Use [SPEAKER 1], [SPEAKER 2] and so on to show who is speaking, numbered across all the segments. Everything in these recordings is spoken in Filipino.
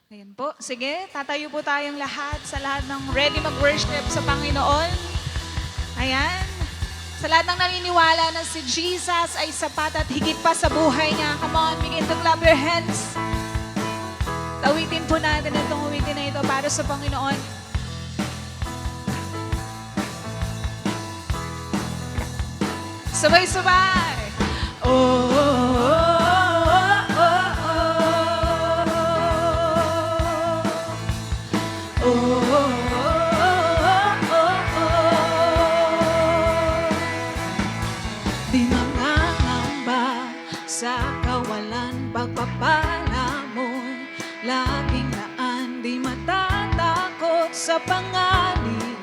[SPEAKER 1] Ayan po. Sige, tatayo po tayong lahat sa lahat ng ready mag-worship sa Panginoon. Ayan. Sa lahat ng naniniwala na si Jesus ay sapat at higit pa sa buhay niya. Come on, begin to clap your hands. Awitin po natin itong awitin na ito para sa Panginoon. Sabay-sabay. Oh, oh, oh. Di mangangamba sa kawalan, pagpapala mo'y laging naan. Di matatakot sa panganib,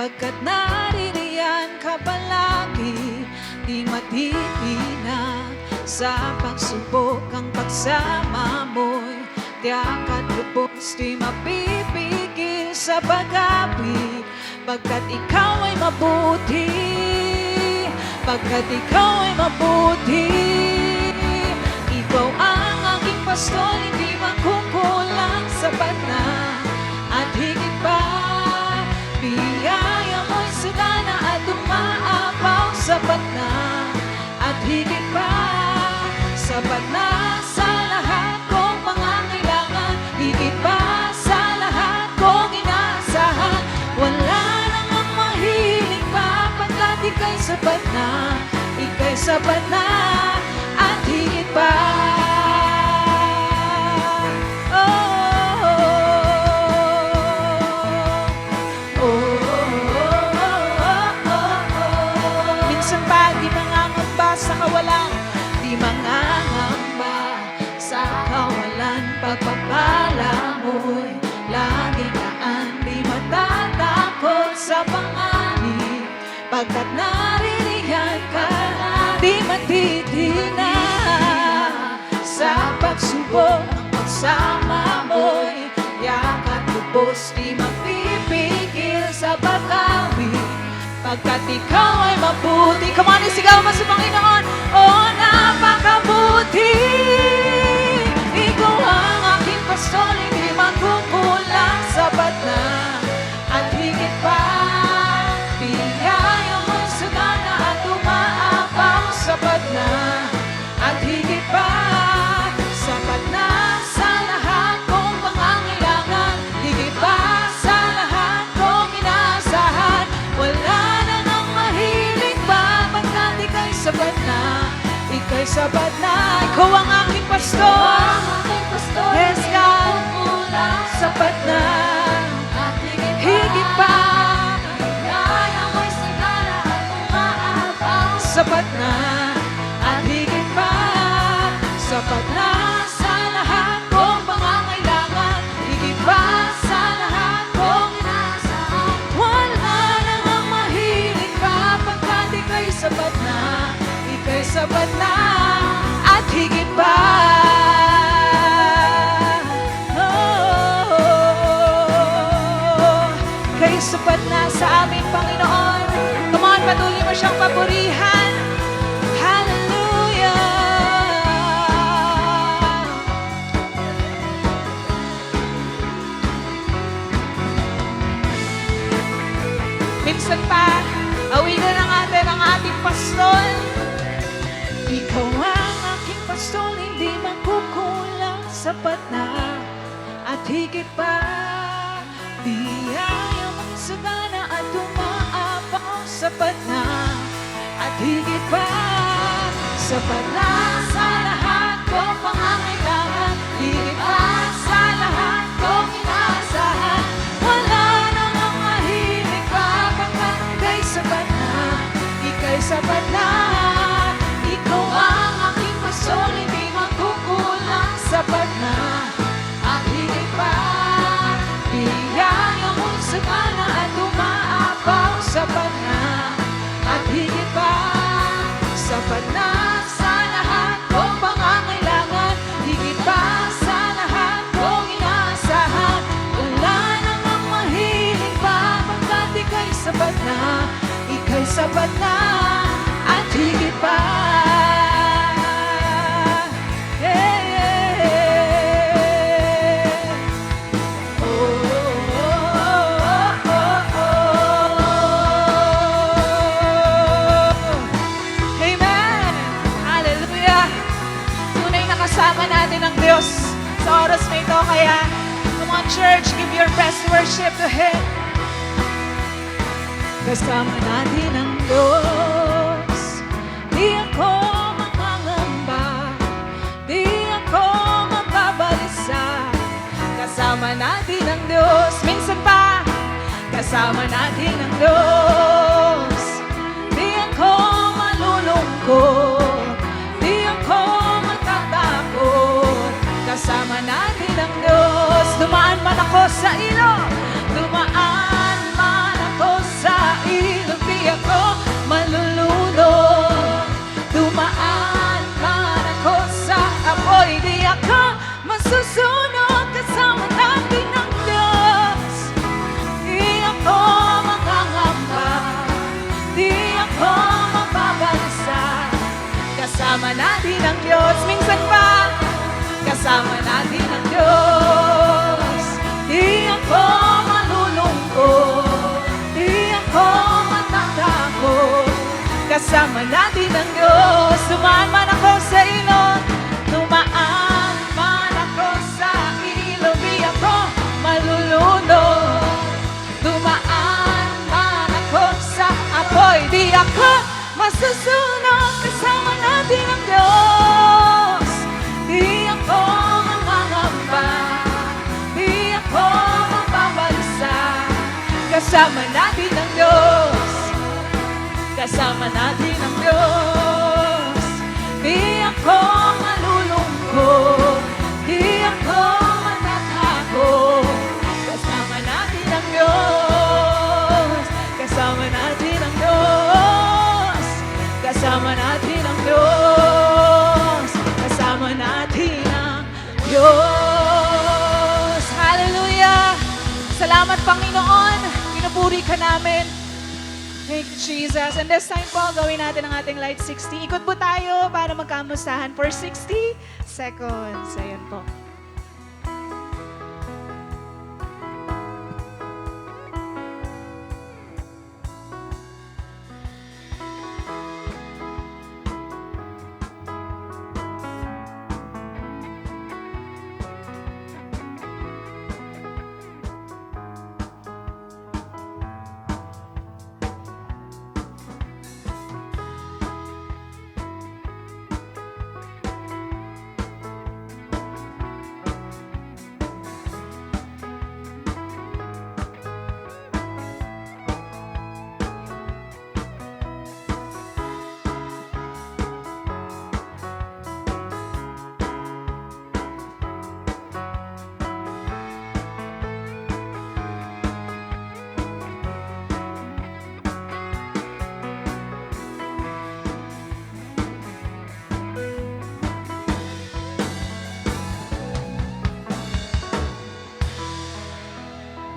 [SPEAKER 1] pagkat naririyan ka palagi. Di matitinag sa pagsubok, ang pagsama mo'y tiyak at lubos. Di mapipigil sa pag-api, pagkat ikaw ay mabuti. Pagkat ikaw ay mabuti. Ikaw ang aking pastor, hindi makukulang, sapat na at higit pa. Biyaya mo'y sagana at umaapaw, sapat na at higit pa. Sapat na sa lahat kong pangangailangan, higit pa sa lahat kong inaasahan. Wala nang ang mahiling pa, pagkat ika'y sapat na, ika'y sapat na at higit pa. Minsan pa di mangangamba sa kawalan, di mangangamba sa kawalan, pagpapala mo'y laging naan. Di matatakot sa panganib, pagkat naririyan ka. Di matitinag sa pagsubok, ang pagsama mo'y tiyak at lubos. Di mapipigil sa pag-awit, pagkat ikaw ay mabuti. Come on, isigaw mo sa Panginoon. Oh, napakabuti. Ikaw ang aking pastor, hindi magkukulang, sapat na at higit pa. Biyaya mo'y sagana at umaapaw, sapat na at higit pa. Sapat na sa lahat kong pangangailangan, higit pa sa lahat kong inaasahan. Wala na nang mahilig pa, pagkat ika'y sapat na, ika'y sapat na. Ikaw ang aking pastor, yes God, sapat na, higit pa. Sapat na at higit pa. Sapat na sa lahat kong pangangailangan, higit pa sa lahat kong inaasahan. Wala nang ang mahilig pa, pagkat ika'y sapat na, ika'y sapat na at higit pa. Ika'y sapat na sa aming Panginoon. Come on, patuloy mo siyang papurihan. Hallelujah! Minsan pa, awitin na natin ang ating pastor. Ikaw ang aking pastor, hindi magkukulang, sapat na at higit pa. Biyaya mong sagana at umaapaw, sapat na at higit pa. Sapat na sa lahat kong pangangailangan, higit pa sa lahat kong inaasahan. Wala nang ang mahilig pa, pagkat ika'y sapat na, ika'y sapat na. Ikaw ang aking pastor, hindi magkukulang, sapat na at higit pa. Biyaya mo'y sagana at umaapaw, sapat na at higit pa. Sapat na sa lahat kong pangangailangan, higit pa sa lahat kong inaasahan. Wala nang ang mahilig pa, pagkat ika'y sapat na, ika'y sapat na at higit pa. oras na ito. Kaya, come on church, give your best worship to Him. Kasama natin ang Diyos. Di ako makangamba, di ako mababalisa. Kasama natin ang Diyos. Minsan pa, kasama natin ang Diyos. Di ako malulungkot, di ako matatakot. Kasama natin ang Diyos. Dumaan man ako sa ilog, dumaan man ako sa ilog, di ako malulunod. Dumaan man ako sa apoy, di ako masusunod. Kasama natin ang Diyos. Di ako makangamba, di ako mababalisa. Kasama natin ang Diyos. Minsan pa, kasama natin ang Diyos. Di ako malulungkot, di ako matatakot. Kasama natin ang Diyos. Dumaan man ako sa ilog, dumaan man ako sa ilog, di ako malulunod. Dumaan man ako sa apoy, di ako masusunod. Kasama natin ang Diyos. Di ako mangangamba, di ako mababalisa. Kasama natin ang Diyos. Kasama natin ang Diyos. Di ako malulungkot, di ako matatakot. Kasama natin ang Diyos. Kasama natin ang Diyos. Kasama natin ang Diyos. Kasama natin ang Diyos. Hallelujah! Salamat, Panginoon. Pinupuri ka namin. Thank you, Jesus. And this time po, gawin natin ang ating Light 60. Ikot po tayo para magkamustahan for 60 seconds. Ayan po.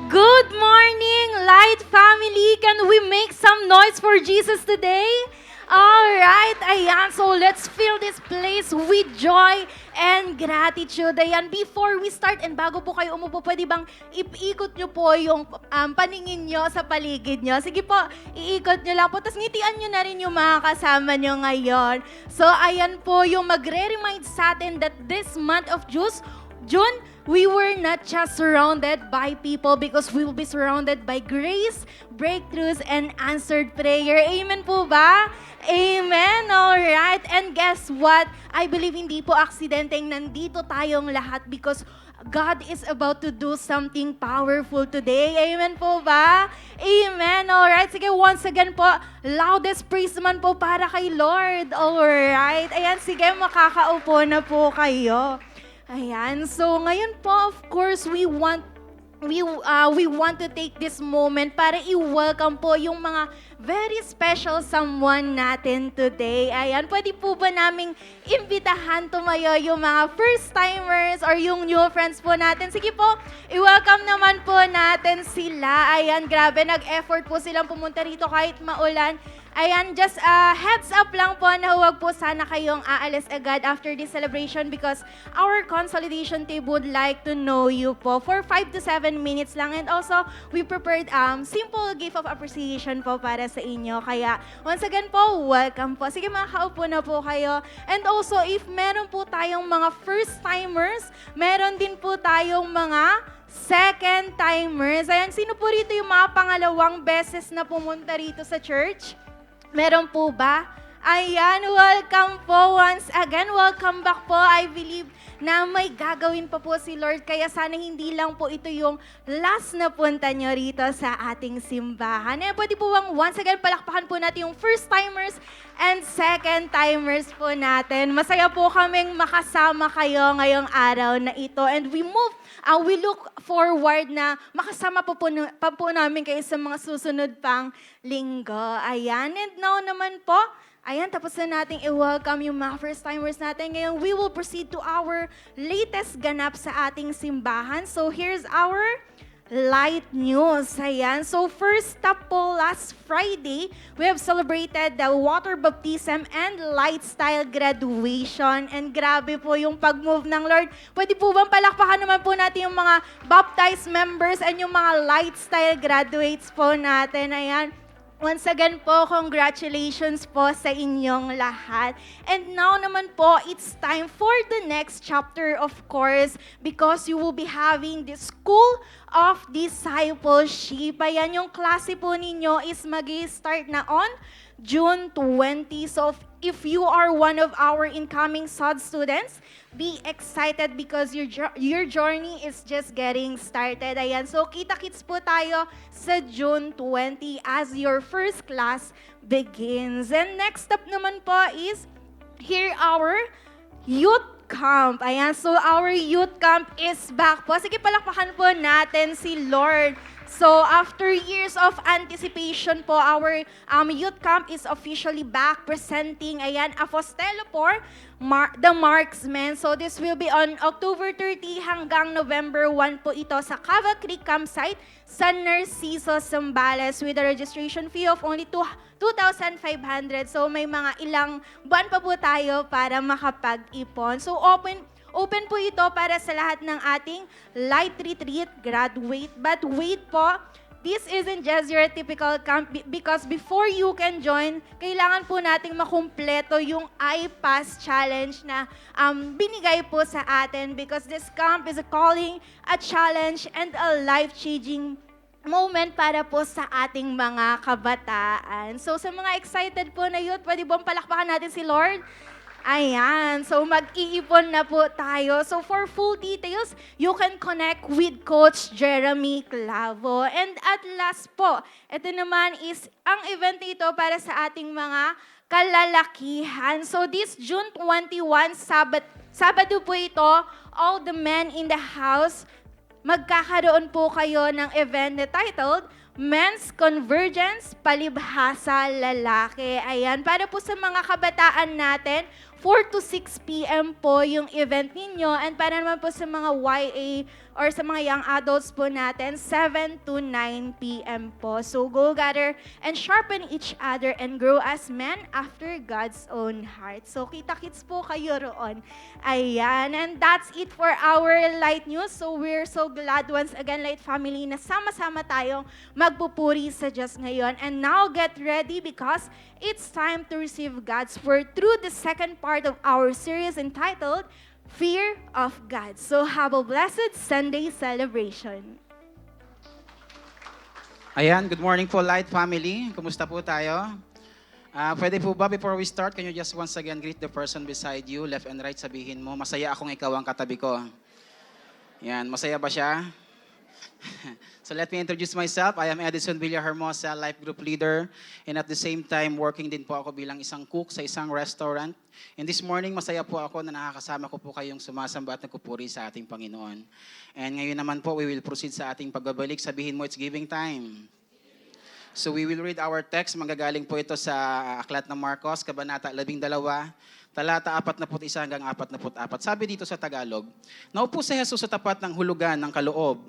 [SPEAKER 2] Good morning, Light family! Can we make some noise for Jesus today? Alright, ayan. So let's fill this place with joy and gratitude. Ayan, before we start, and bago po kayo umupo, pwede bang iikot nyo po yung paningin nyo sa paligid nyo? Sige po, iikot nyo lang po. Tapos ngitian nyo na rin yung mga kasama nyo ngayon. So ayan po yung magre-remind sa atin that this month of June, we were not just surrounded by people because we will be surrounded by grace, breakthroughs, and answered prayer. Amen po ba? Amen. Alright. And guess what? I believe hindi po aksidenteng nandito tayong lahat because God is about to do something powerful today. Amen po ba? Amen. Alright. Sige, once again po, loudest praise naman po para kay Lord. Alright. Ayan, sige, makakaupo na po kayo. Ayan. So, ngayon po, of course, we want to take this moment para i-welcome po yung mga very special someone natin today. Ayan, pwede po ba naming imbitahan tumayo yung mga first-timers or yung new friends po natin? Sige po, i-welcome naman po natin sila. Ayan, grabe, nag-effort po silang pumunta rito kahit maulan. Ayan, just heads up lang po na huwag po sana kayong aalis agad after this celebration because our consolidation team would like to know you po for 5 to 7 minutes lang. And also, we prepared simple gift of appreciation po para sa inyo. Kaya, once again po, welcome po. Sige, makakaupo na po kayo. And also, if meron po tayong mga first-timers, meron din po tayong mga second-timers. Ayan, sino po rito yung mga pangalawang beses na pumunta rito sa church? Meron po ba? Ayan, welcome po once again. Welcome back po. I believe na may gagawin pa po si Lord. Kaya sana hindi lang po ito yung last na punta nyo rito sa ating simbahan. Eh, pwede po bang once again palakpakan po natin yung first-timers and second-timers po natin. Masaya po kaming makasama kayo ngayong araw na ito. And we look forward na makasama pa po namin kayo sa mga susunod pang linggo. Ayan. And now naman po, ayan, tapos na nating i-welcome yung mga first-timers natin. Ngayon, we will proceed to our latest ganap sa ating simbahan. So, here's our light news. Ayan. So, first up po, last Friday, we have celebrated the water baptism and lifestyle graduation. And grabe po yung pag-move ng Lord. Pwede po bang palakpakan naman po natin yung mga baptized members and yung mga lifestyle graduates po natin. Ayan. Once again po, congratulations po sa inyong lahat. And now naman po, it's time for the next chapter, of course, because you will be having the School of Discipleship. Ayan, yung klase po ninyo is mag-start na on June 20. So if you are one of our incoming SOD students, be excited because your journey is just getting started. Ayan, so kita-kits po tayo sa June 20 as your first class begins. And next up naman po is here our youth camp. Ayan, so our youth camp is back po. Sige, palakpakan po natin si Lord. So, after years of anticipation po, our youth camp is officially back presenting, ayan, Apostelo po, the Marksmen. So, this will be on October 30 hanggang November 1 po ito sa Cava Creek Campsite, San Narciso, Zambales with a registration fee of only 2,500. So, may mga ilang buwan pa po tayo para makapag-ipon. So, Open po ito para sa lahat ng ating light retreat graduate. But wait po, this isn't just your typical camp because before you can join, kailangan po nating makumpleto yung iPass challenge na binigay po sa atin because this camp is a calling, a challenge, and a life-changing moment para po sa ating mga kabataan. So sa mga excited po na youth, pwede bang palakpakan natin si Lord? Ayan, so mag-iipon na po tayo. So for full details, you can connect with Coach Jeremy Clavo. And at last po, ito naman is ang event nito para sa ating mga kalalakihan. So this June 21, Sabado po ito, all the men in the house, magkakaroon po kayo ng event na titled Men's Convergence, Palibhasa Lalaki. Ayan, para po sa mga kabataan natin, 4 to 6 p.m. po yung event ninyo. And para naman po sa mga YA or sa mga young adults po natin, 7 to 9 p.m. po. So go gather and sharpen each other and grow as men after God's own heart. So kita-kits po kayo roon. Ayan, and that's it for our Light News. So we're so glad once again, Light Family, na sama-sama tayong magpupuri sa Diyos ngayon. And now get ready because it's time to receive God's Word through the second part of our series entitled Fear of God. So have a blessed Sunday celebration.
[SPEAKER 3] Ayan, good morning po Light Family. Kumusta po tayo? Pwede po ba before we start, can you just once again greet the person beside you, left and right, sabihin mo, masaya akong ikaw ang katabi ko. Yan, masaya ba siya? So let me introduce myself. I am Edison Villahermosa, Life Group Leader, and at the same time, working din po ako bilang isang cook sa isang restaurant. And this morning, masaya po ako na nakakasama ko po kayong sumasamba at nagpupuri sa ating Panginoon. And ngayon naman po, we will proceed sa ating pagbabalik. Sabihin mo, it's giving time. So we will read our text. Manggagaling po ito sa Aklat ng Marcos, Kabanata 12, talata 41 hanggang 44. Sabi dito sa Tagalog, naupo si Jesus sa tapat ng hulugan ng kaloob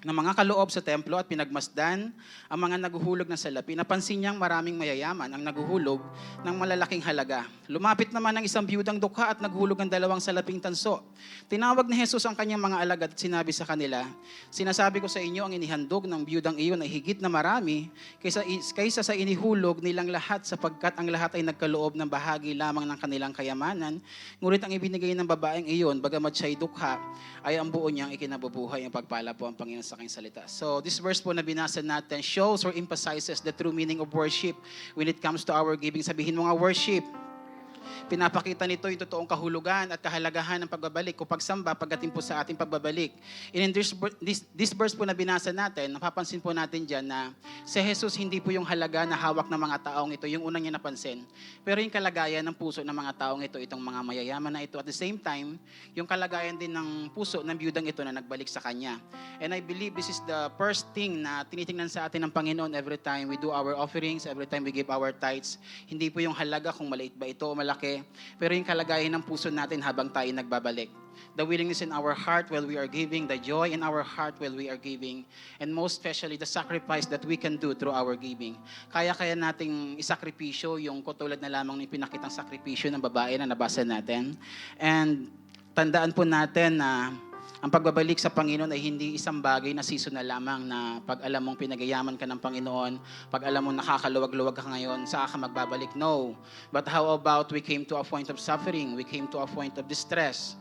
[SPEAKER 3] ng mga kaloob sa templo at pinagmasdan ang mga naguhulog ng salapi. Napansin niyang maraming mayayaman ang naguhulog ng malalaking halaga. Lumapit naman ang isang biyudang dukha at naghulog ng 2 salaping tanso. Tinawag ni Jesus ang kanyang mga alagad at sinabi sa kanila, "Sinasabi ko sa inyo, ang inihandog ng biyudang iyon ay higit na marami kaysa sa inihulog nilang lahat, sapagkat ang lahat ay nagkaloob ng bahagi lamang ng kanilang kayamanan. Ngunit ang ibinigay ng babaeng iyon, bagamat siya'y dukha, ay ang buo niyang ikinabubuhay." Ang pagpala po ang Panginoon sa aking salita. So this verse po na binasa natin shows or emphasizes the true meaning of worship when it comes to our giving. Sabihin mo nga, worship. Pinapakita nito yung totoong kahulugan at kahalagahan ng pagbabalik o pagsamba pagdating po sa ating pagbabalik. And in this verse po na binasa natin, napapansin po natin dyan na si Jesus hindi po yung halaga na hawak ng mga taong ito, yung unang niya napansin. Pero yung kalagayan ng puso ng mga taong ito, itong mga mayayaman na ito. At the same time, yung kalagayan din ng puso ng biyudang ito na nagbalik sa Kanya. And I believe this is the first thing na tinitingnan sa atin ng Panginoon every time we do our offerings, every time we give our tithes. Hindi po yung halaga kung maliit ba ito o malaki, pero yung kalagayan ng puso natin habang tayo nagbabalik. The willingness in our heart while we are giving, the joy in our heart while we are giving, and most especially the sacrifice that we can do through our giving. Kaya nating isakripisyo yung katulad na lamang ng pinakitang sakripisyo ng babae na nabasa natin. And tandaan po natin na ang pagbabalik sa Panginoon ay hindi isang bagay na seasonal lamang na pag alam mong pinagayaman ka ng Panginoon, pag alam mong nakakaluwag-luwag ka ngayon, saka ka magbabalik. No. But how about we came to a point of suffering? We came to a point of distress.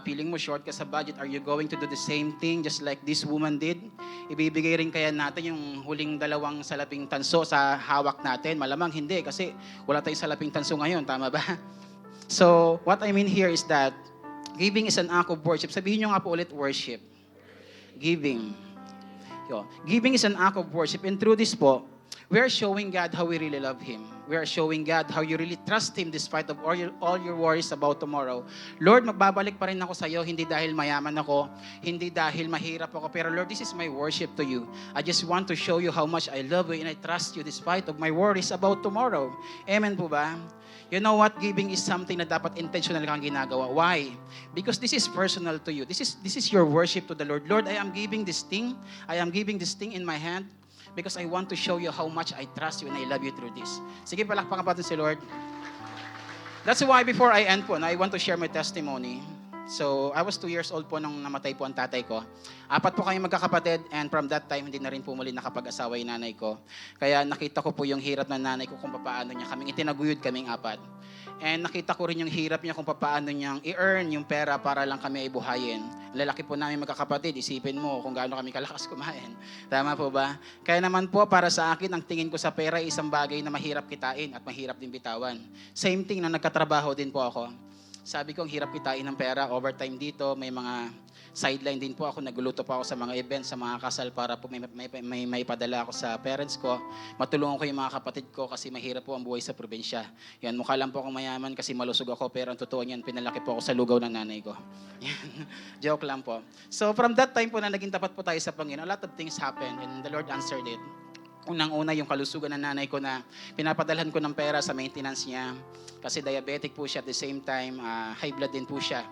[SPEAKER 3] Feeling mo short ka sa budget, are you going to do the same thing just like this woman did? Ibibigay rin kaya natin yung huling 2 salaping tanso sa hawak natin? Malamang hindi kasi wala tayong salaping tanso ngayon, tama ba? So, what I mean here is that giving is an act of worship. Sabihin nyo nga po ulit, worship. Giving. Giving is an act of worship. And through this po, we are showing God how we really love Him. We are showing God how you really trust Him despite of all your worries about tomorrow. Lord, magbabalik pa rin ako sa iyo, hindi dahil mayaman ako, hindi dahil mahirap ako, pero Lord, this is my worship to you. I just want to show you how much I love you and I trust you despite of my worries about tomorrow. Amen po ba? You know what? Giving is something na dapat intentional kang ginagawa. Why? Because this is personal to you. This is your worship to the Lord. Lord, I am giving this thing. I am giving this thing in my hand because I want to show you how much I trust you and I love you through this. Sige, palakpakan pa natin si Lord. That's why before I end po, I want to share my testimony. So, I was 2 years old po nung namatay po ang tatay ko. 4 po kami magkakapatid and from that time, hindi na rin po muli nakapag-asawa yung nanay ko. Kaya nakita ko po yung hirap ng nanay ko kung paano niya kaming itinaguyod kaming 4. And nakita ko rin yung hirap niya kung paano niyang i-earn yung pera para lang kami ay buhayin. Lalaki po namin magkakapatid, isipin mo kung gaano kami kalakas kumain. Tama po ba? Kaya naman po, para sa akin, ang tingin ko sa pera ay isang bagay na mahirap kitain at mahirap din bitawan. Same thing na nagkatrabaho din po ako. Sabi ko, ang hirap kitain ng pera, overtime dito, may mga sideline din po ako, nagluluto pa ako sa mga events, sa mga kasal para po may padala ako sa parents ko. Matulungan ko yung mga kapatid ko kasi mahirap po ang buhay sa probinsya. Yan, mukha lang po akong mayaman kasi malusog ako, pero ang totoo niyan, pinalaki po ako sa lugaw ng nanay ko. Joke lang po. So from that time po na naging tapat po tayo sa Panginoon, a lot of things happened and the Lord answered it. Unang-una yung kalusugan ng nanay ko na pinapadalhan ko ng pera sa maintenance niya kasi diabetic po siya at the same time high blood din po siya.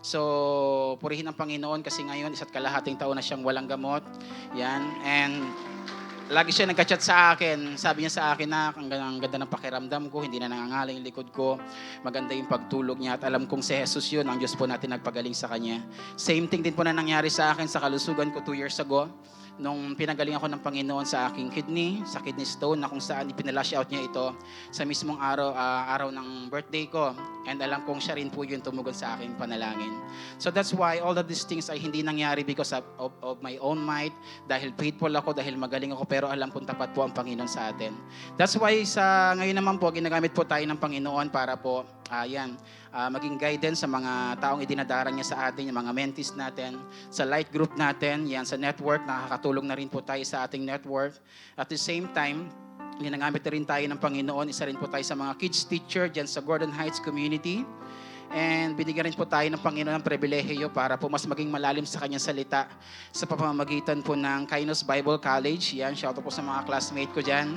[SPEAKER 3] So, purihin ang Panginoon kasi ngayon 1.5 taon na siyang walang gamot. Yan. And lagi siya nagka-chat sa akin. Sabi niya sa akin na ang ganda ng pakiramdam ko, hindi na nangangalay yung likod ko. Maganda yung pagtulog niya at alam kong si Jesus yun, ang Diyos po natin nagpagaling sa kanya. Same thing din po na nangyari sa akin sa kalusugan ko 2 years ago. Nung pinagaling ako ng Panginoon sa aking kidney, sa kidney stone, na kung saan ipinalash out niya ito sa mismong araw ng birthday ko. And alam kong siya rin po yun tumugon sa aking panalangin. So that's why all of these things ay hindi nangyari because of my own might, dahil faithful ako, dahil magaling ako, pero alam kong tapat po ang Panginoon sa atin. That's why sa ngayon naman po, ginagamit po tayo ng Panginoon para po maging guidance sa mga taong idinadarang niya sa atin, yung mga mentees natin, sa light group natin, yan sa network, nakakatulong na rin po tayo sa ating network. At the same time, ginagamit na rin tayo ng Panginoon, isa rin po tayo sa mga kids teacher dyan sa Gordon Heights community. And binigyan rin po tayo ng Panginoon ng pribilehiyo para po mas maging malalim sa kanyang salita sa pamamagitan po ng Kainos Bible College. Yan, shout out po sa mga classmate ko dyan.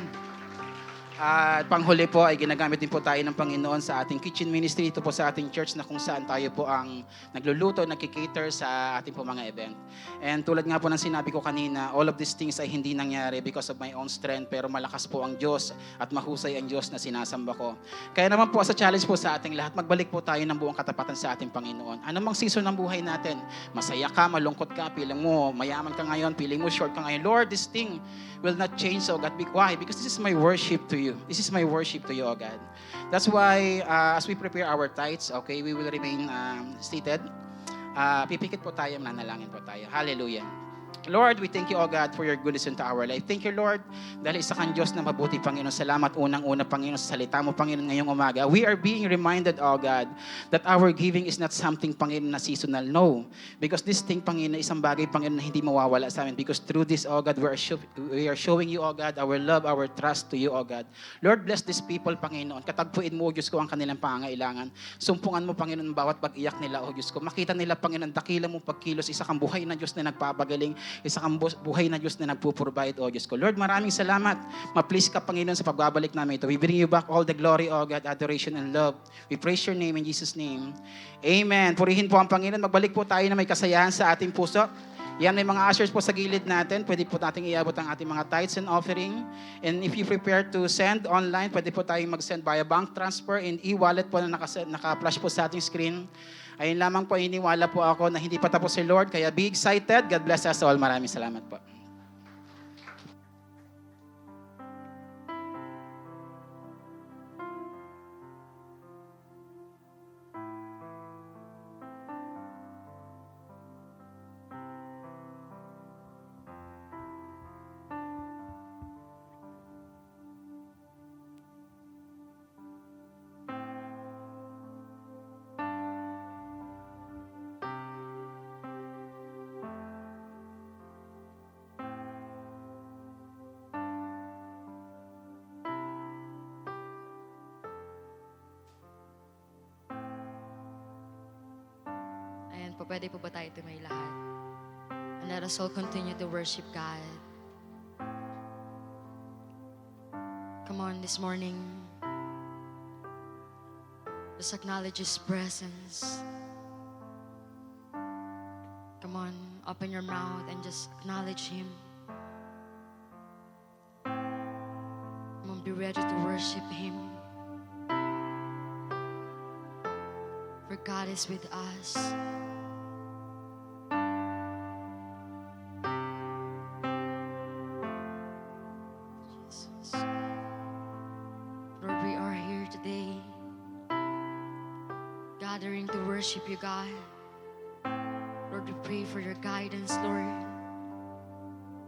[SPEAKER 3] At panghuli po ay ginagamit din po tayo ng Panginoon sa ating kitchen ministry. Ito po sa ating church na kung saan tayo po ang nagluluto, nagkikater sa ating po mga event. And tulad nga po ng sinabi ko kanina, all of these things ay hindi nangyari because of my own strength, pero malakas po ang Diyos at mahusay ang Diyos na sinasamba ko. Kaya naman po sa challenge po sa ating lahat, magbalik po tayo ng buong katapatan sa ating Panginoon. Ano mang season ng buhay natin, masaya ka, malungkot ka, piling mo mayaman ka ngayon, piling mo short ka ngayon, Lord, this thing will not change, oh God. Why? Because this is my worship to you. This is my worship to you, oh God. That's why, as we prepare our tithes, okay, we will remain seated. Pipikit po tayo, nanalangin po tayo. Hallelujah. Lord, we thank you, O God, for your goodness into our life. Thank you, Lord, dahil isa kang Diyos na mabuti, Panginoon. Salamat unang-una, Panginoon, sa salita mo, Panginoon, ngayong umaga. We are being reminded, O God, that our giving is not something, Panginoon, na seasonal. No. Because this thing, Panginoon, isang bagay, Panginoon, na hindi mawawala sa amin. Because through this, O God, we are showing you, O God, our love, our trust to you, O God. Lord, bless these people, Panginoon. Katagpuin mo, O Diyos ko, ang kanilang pangangailangan. Sumpungan mo, Panginoon, bawat pag-iyak nila, O Diyos ko. Makita nila, Panginoon, dakila mong pagkilos, isa kang buhay na Diyos na nagpapagaling, isa kang buhay na Diyos na nagpo-provide, O Diyos ko. Lord, maraming salamat. Ma-please ka, Panginoon, sa pagbabalik namin ito. We bring you back all the glory, O God, adoration and love. We praise your name in Jesus' name. Amen. Purihin po ang Panginoon. Magbalik po tayo na may kasayahan sa ating puso. Yan, may mga ushers po sa gilid natin. Pwede po nating iabot ang ating mga tithes and offering. And if you prepare to send online, pwede po tayong mag-send via bank transfer and e-wallet po na naka-flash po sa ating screen. Ayun lamang po, iniwala po ako na hindi pa tapos si Lord. Kaya be excited. God bless us all. Maraming salamat po.
[SPEAKER 4] Ayan po, pwede po ba tayo tumay lahat? And let us all continue to worship God. Come on, this morning, just acknowledge His presence. Come on, open your mouth and just acknowledge Him. Come on, be ready to worship Him. For God is with us. Jesus. Lord, we are here today, gathering to worship you, God. Lord, we pray for your guidance, Lord.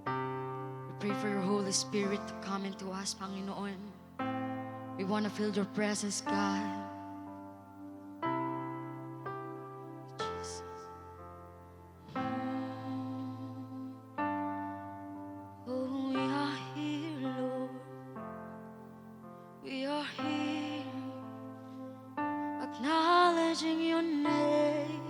[SPEAKER 4] We pray for your Holy Spirit to come into us, Panginoon. We want to feel your presence, God. Jesus. Oh, we are here, Lord. We are here, acknowledging your name.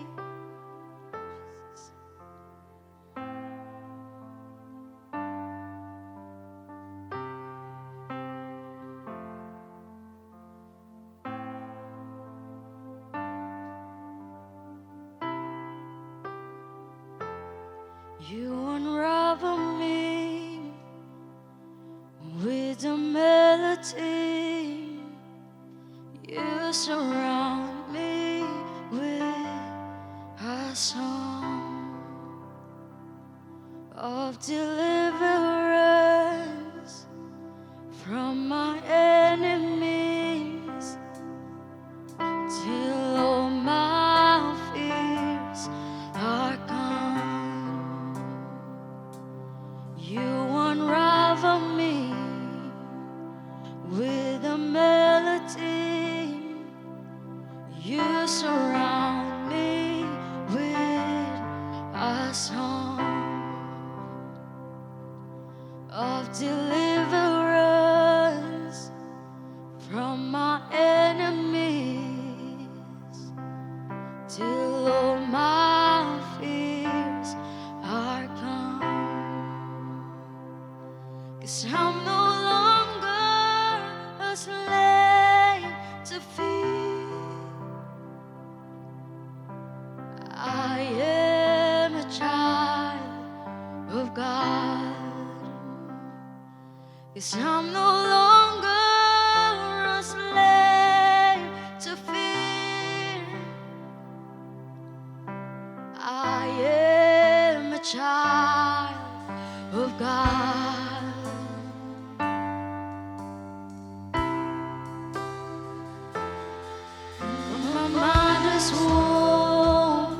[SPEAKER 4] You unravel me with a melody. You surround me with a song of deliverance from my enemies, till all my fears are gone. You unravel me with a melody. You surround me with a song of deliverance from my enemies, till all my fears are gone. 'Cause I'm no longer 'Cause I'm no longer a slave to fear. I am a child of God. From my mother's womb,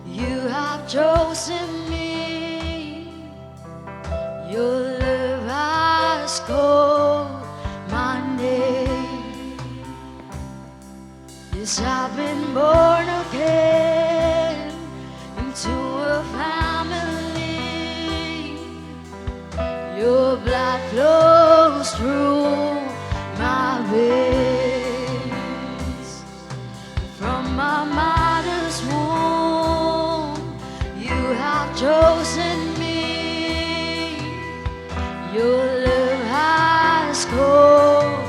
[SPEAKER 4] you have chosen me. Your love has called my name. Yes, I've been born again into a family. Your blood flows through my veins. From my mother's womb, you have chosen me. Your love has called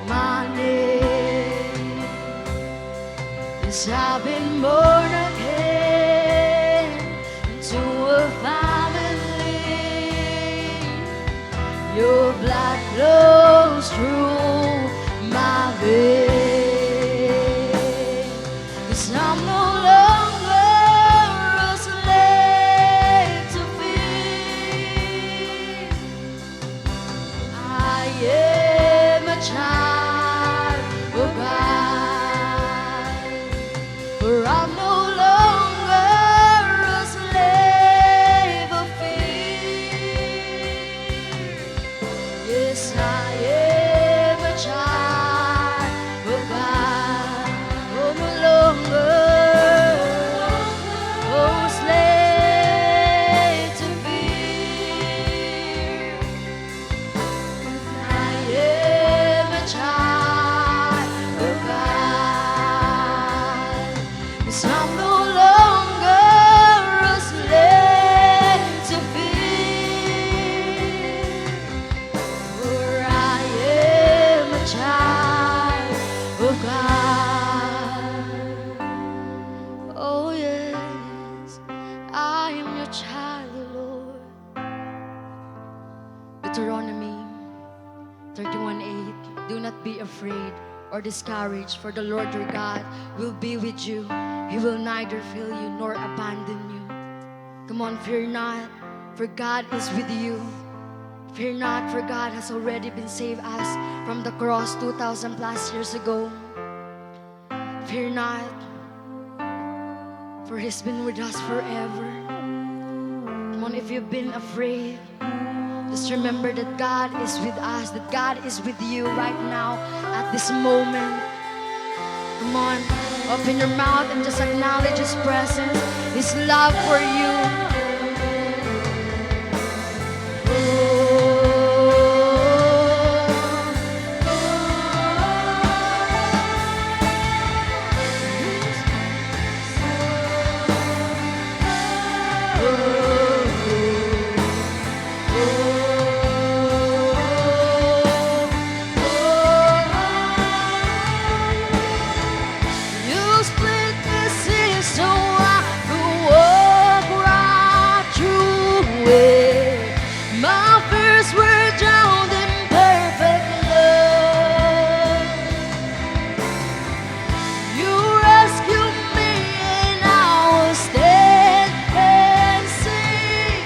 [SPEAKER 4] my name. Yes, I've been born again into a family. Your blood flows through my veins. 'Cause I'm no longer a slave to fear. I am a child of God. For I'm no longer a slave of fear. Yes, I am a child of God. Oh, no longer a slave to fear. I am a child of God. 'Cause I'm no longer a slave to fear. For I am a child of God. Oh yes, I am your child, Lord. Deuteronomy 31:8. Do not be afraid or discouraged, for the Lord your God will be with you. He will neither fail you nor abandon you. Come on, fear not, for God is with you. Fear not, for God has already been saved us from the cross 2,000 plus years ago. Fear not, for He's been with us forever. Come on, if you've been afraid, just remember that God is with us, that God is with you right now at this moment. Come on, open your mouth and just acknowledge His presence, His love for you. You split the sea so I could walk right through it. My fears were drowned in perfect love. You rescued me and I will stand and sing.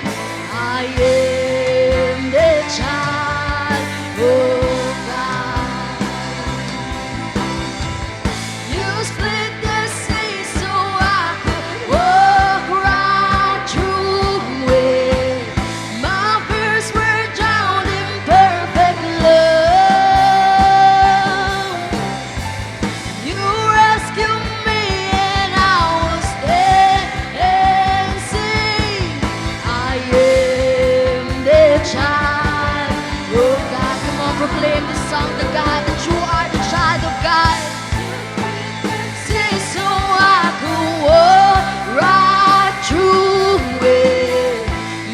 [SPEAKER 4] I am the child of God. You split the sea so I could walk right through it. My fears were drowned in perfect love. You rescued me and I will stand and sing. I am the child of God. Come on, proclaim this song to God, that you are the child of God. Sing so I could walk right through it.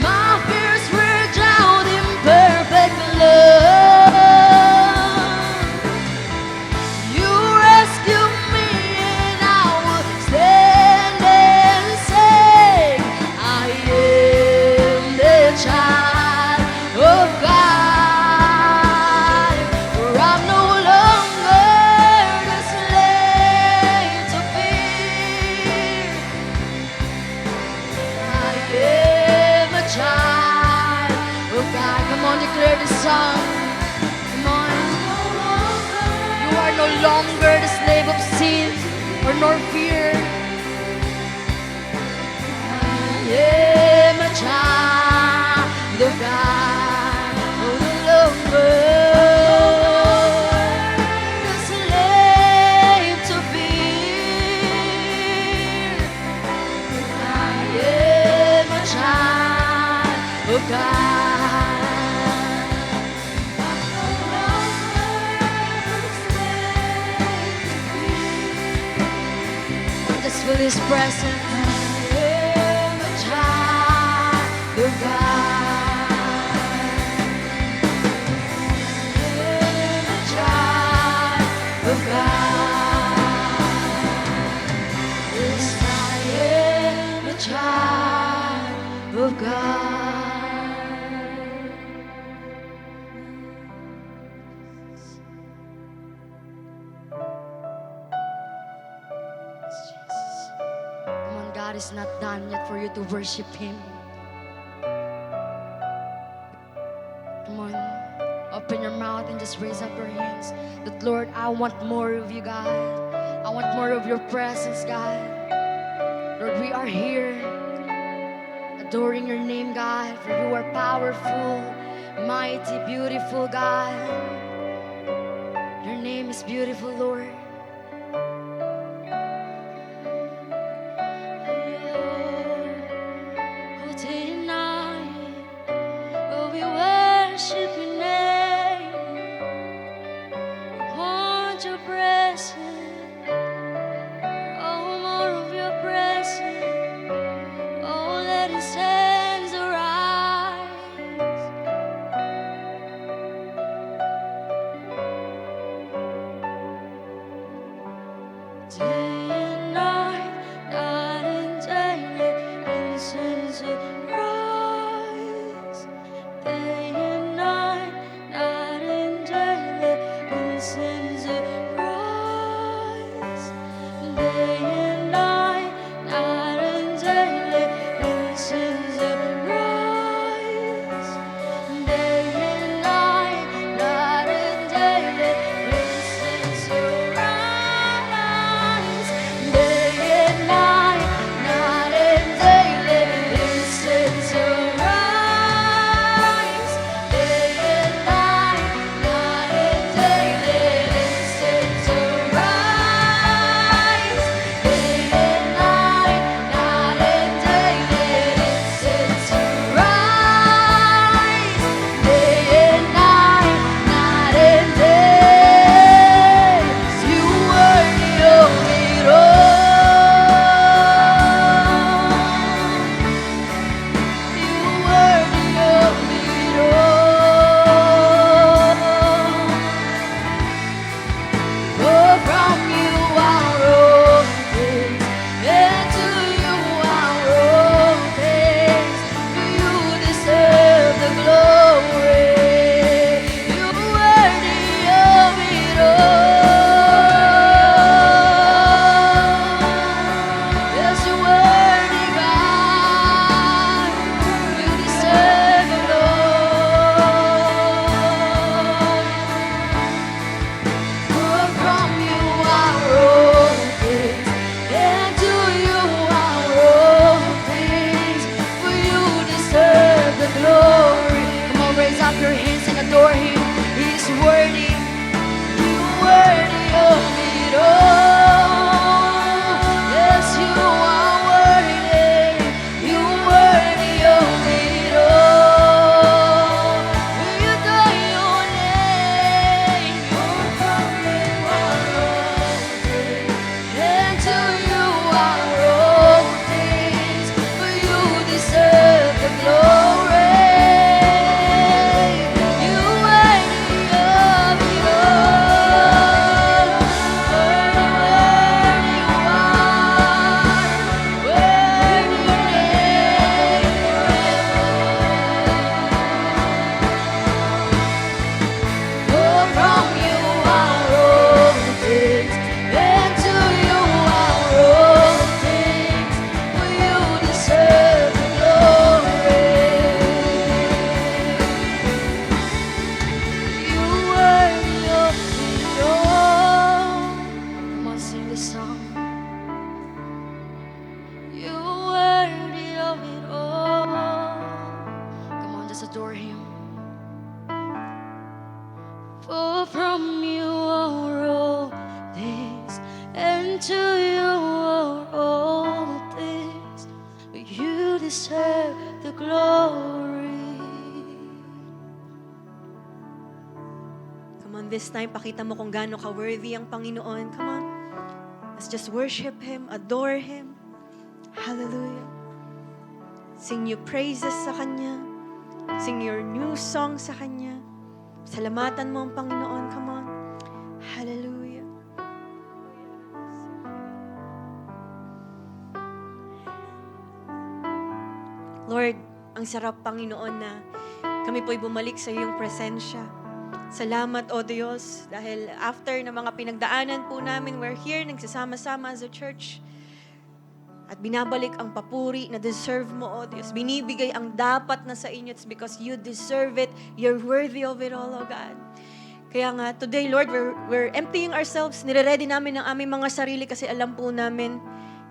[SPEAKER 4] My fears were drowned in perfect love. You rescued me and I will stand and say, I am the child of God. the Son. Come on. You are no longer the slave of sin or nor fear. I am a child of God. No longer a slave to fear. I am a child of God. Just feel His presence. I am a child of God. I am a child of God. Yes, I am a child of God. Jesus. Come on, God is not done yet for you to worship Him. Come on, open your mouth and just raise up your hands. That Lord, I want more of you, God. I want more of your presence, God. Lord, we are here adoring your name, God, for you are powerful, mighty, beautiful, God. Your name is beautiful, Lord. Oh, day and night, oh, we worship your name. We want your presence, oh, more of your presence. Oh, let His hands arise. just adore Him. For from you are all things, and to you are all things. You deserve the glory. Come on, this time, pakita mo kung gaano ka-worthy ang Panginoon. Come on. Let's just worship Him, adore Him. Hallelujah. Sing your praises sa Kanya. Sing your new song sa Kanya. Salamatan mo ang Panginoon. Come on. Hallelujah. Lord, ang sarap, Panginoon, na kami po'y bumalik sa iyong presensya. Salamat, O Diyos, dahil after na mga pinagdaanan po namin, we're here, nagsasama-sama as a church. At binabalik ang papuri na deserve mo, O Diyos. Binibigay ang dapat na sa inyo. It's because you deserve it. You're worthy of it all, O God. Kaya nga, today, Lord, we're emptying ourselves. Nire-ready namin ang aming mga sarili kasi alam po namin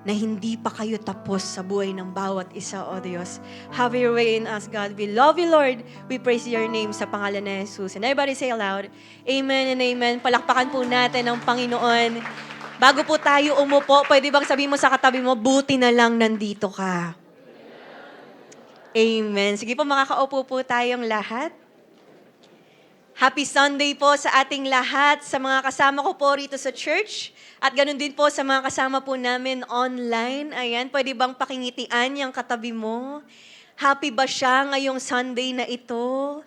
[SPEAKER 4] na hindi pa kayo tapos sa buhay ng bawat isa, O Diyos. Have your way in us, God. We love you, Lord. We praise your name sa pangalan ni Jesus. And everybody say aloud, Amen and Amen. Palakpakan po natin ang Panginoon. Bago po tayo umupo, pwede bang sabihin mo sa katabi mo, buti na lang nandito ka. Amen. Sige po, makakaupo po tayong lahat. Happy Sunday po sa ating lahat, sa mga kasama ko po rito sa church, at ganun din po sa mga kasama po namin online. Ayan, pwede bang pakingitian yung katabi mo? Happy ba siya ngayong Sunday na ito?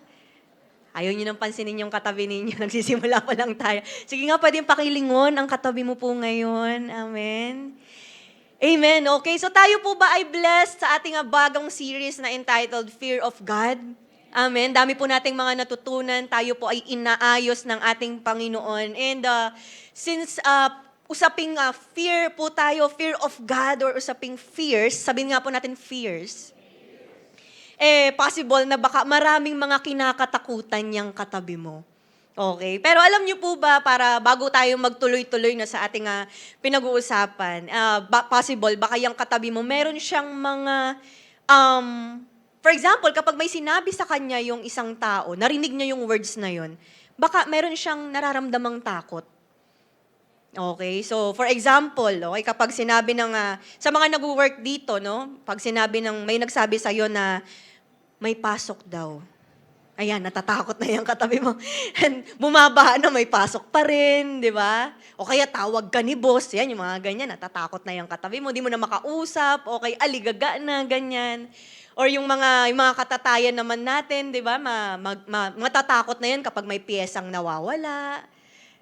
[SPEAKER 4] Ayaw nyo nang pansinin yung katabi ninyo. Nagsisimula pa lang tayo. Sige nga, pwede pakilingon ang katabi mo po ngayon. Amen. Amen. Okay, so tayo po ba ay blessed sa ating bagong series na entitled Fear of God? Amen. Dami po nating mga natutunan. Tayo po ay inaayos ng ating Panginoon. And since usaping fear po tayo, fear of God or usaping fears, sabihin nga po natin fears, possible na baka maraming mga kinakatakutan niyang katabi mo. Okay? Pero alam niyo po ba, para bago tayo magtuloy-tuloy na sa ating pinag-uusapan, possible, baka yung katabi mo, meron siyang mga, for example, kapag may sinabi sa kanya yung isang tao, narinig niya yung words na yun, baka meron siyang nararamdamang takot. Okay? So, for example, okay, kapag sinabi ng, sa mga nag-work dito, no? Pag sinabi ng, may nagsabi sa'yo na may pasok daw. Ayan, natatakot na yung katabi mo. And bumaba na, may pasok pa rin, di ba? O kaya tawag ka ni boss, yan, yung mga ganyan, natatakot na yung katabi mo, di mo na makausap, o kaya aligaga na, ganyan. Or yung mga katatayan naman natin, di ba? Matatakot na yan kapag may piyesang nawawala.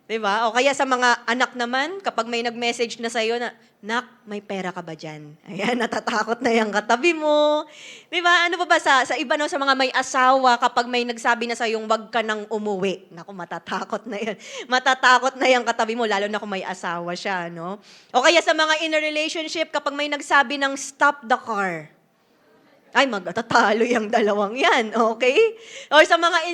[SPEAKER 4] Di ba? O kaya sa mga anak naman, kapag may nag-message na sa'yo na, Nak, may pera ka ba dyan? Ayan, natatakot na yung katabi mo. Di ba? Ano pa ba sa iba, no, sa mga may asawa, kapag may nagsabi na sa'yo, wag ka nang umuwi. Naku, matatakot na yan. Matatakot na yung katabi mo, lalo na kung may asawa siya, no? O kaya sa mga in a relationship, kapag may nagsabi ng stop the car. Ay, magtatalo yung dalawang yan, okay? Or sa mga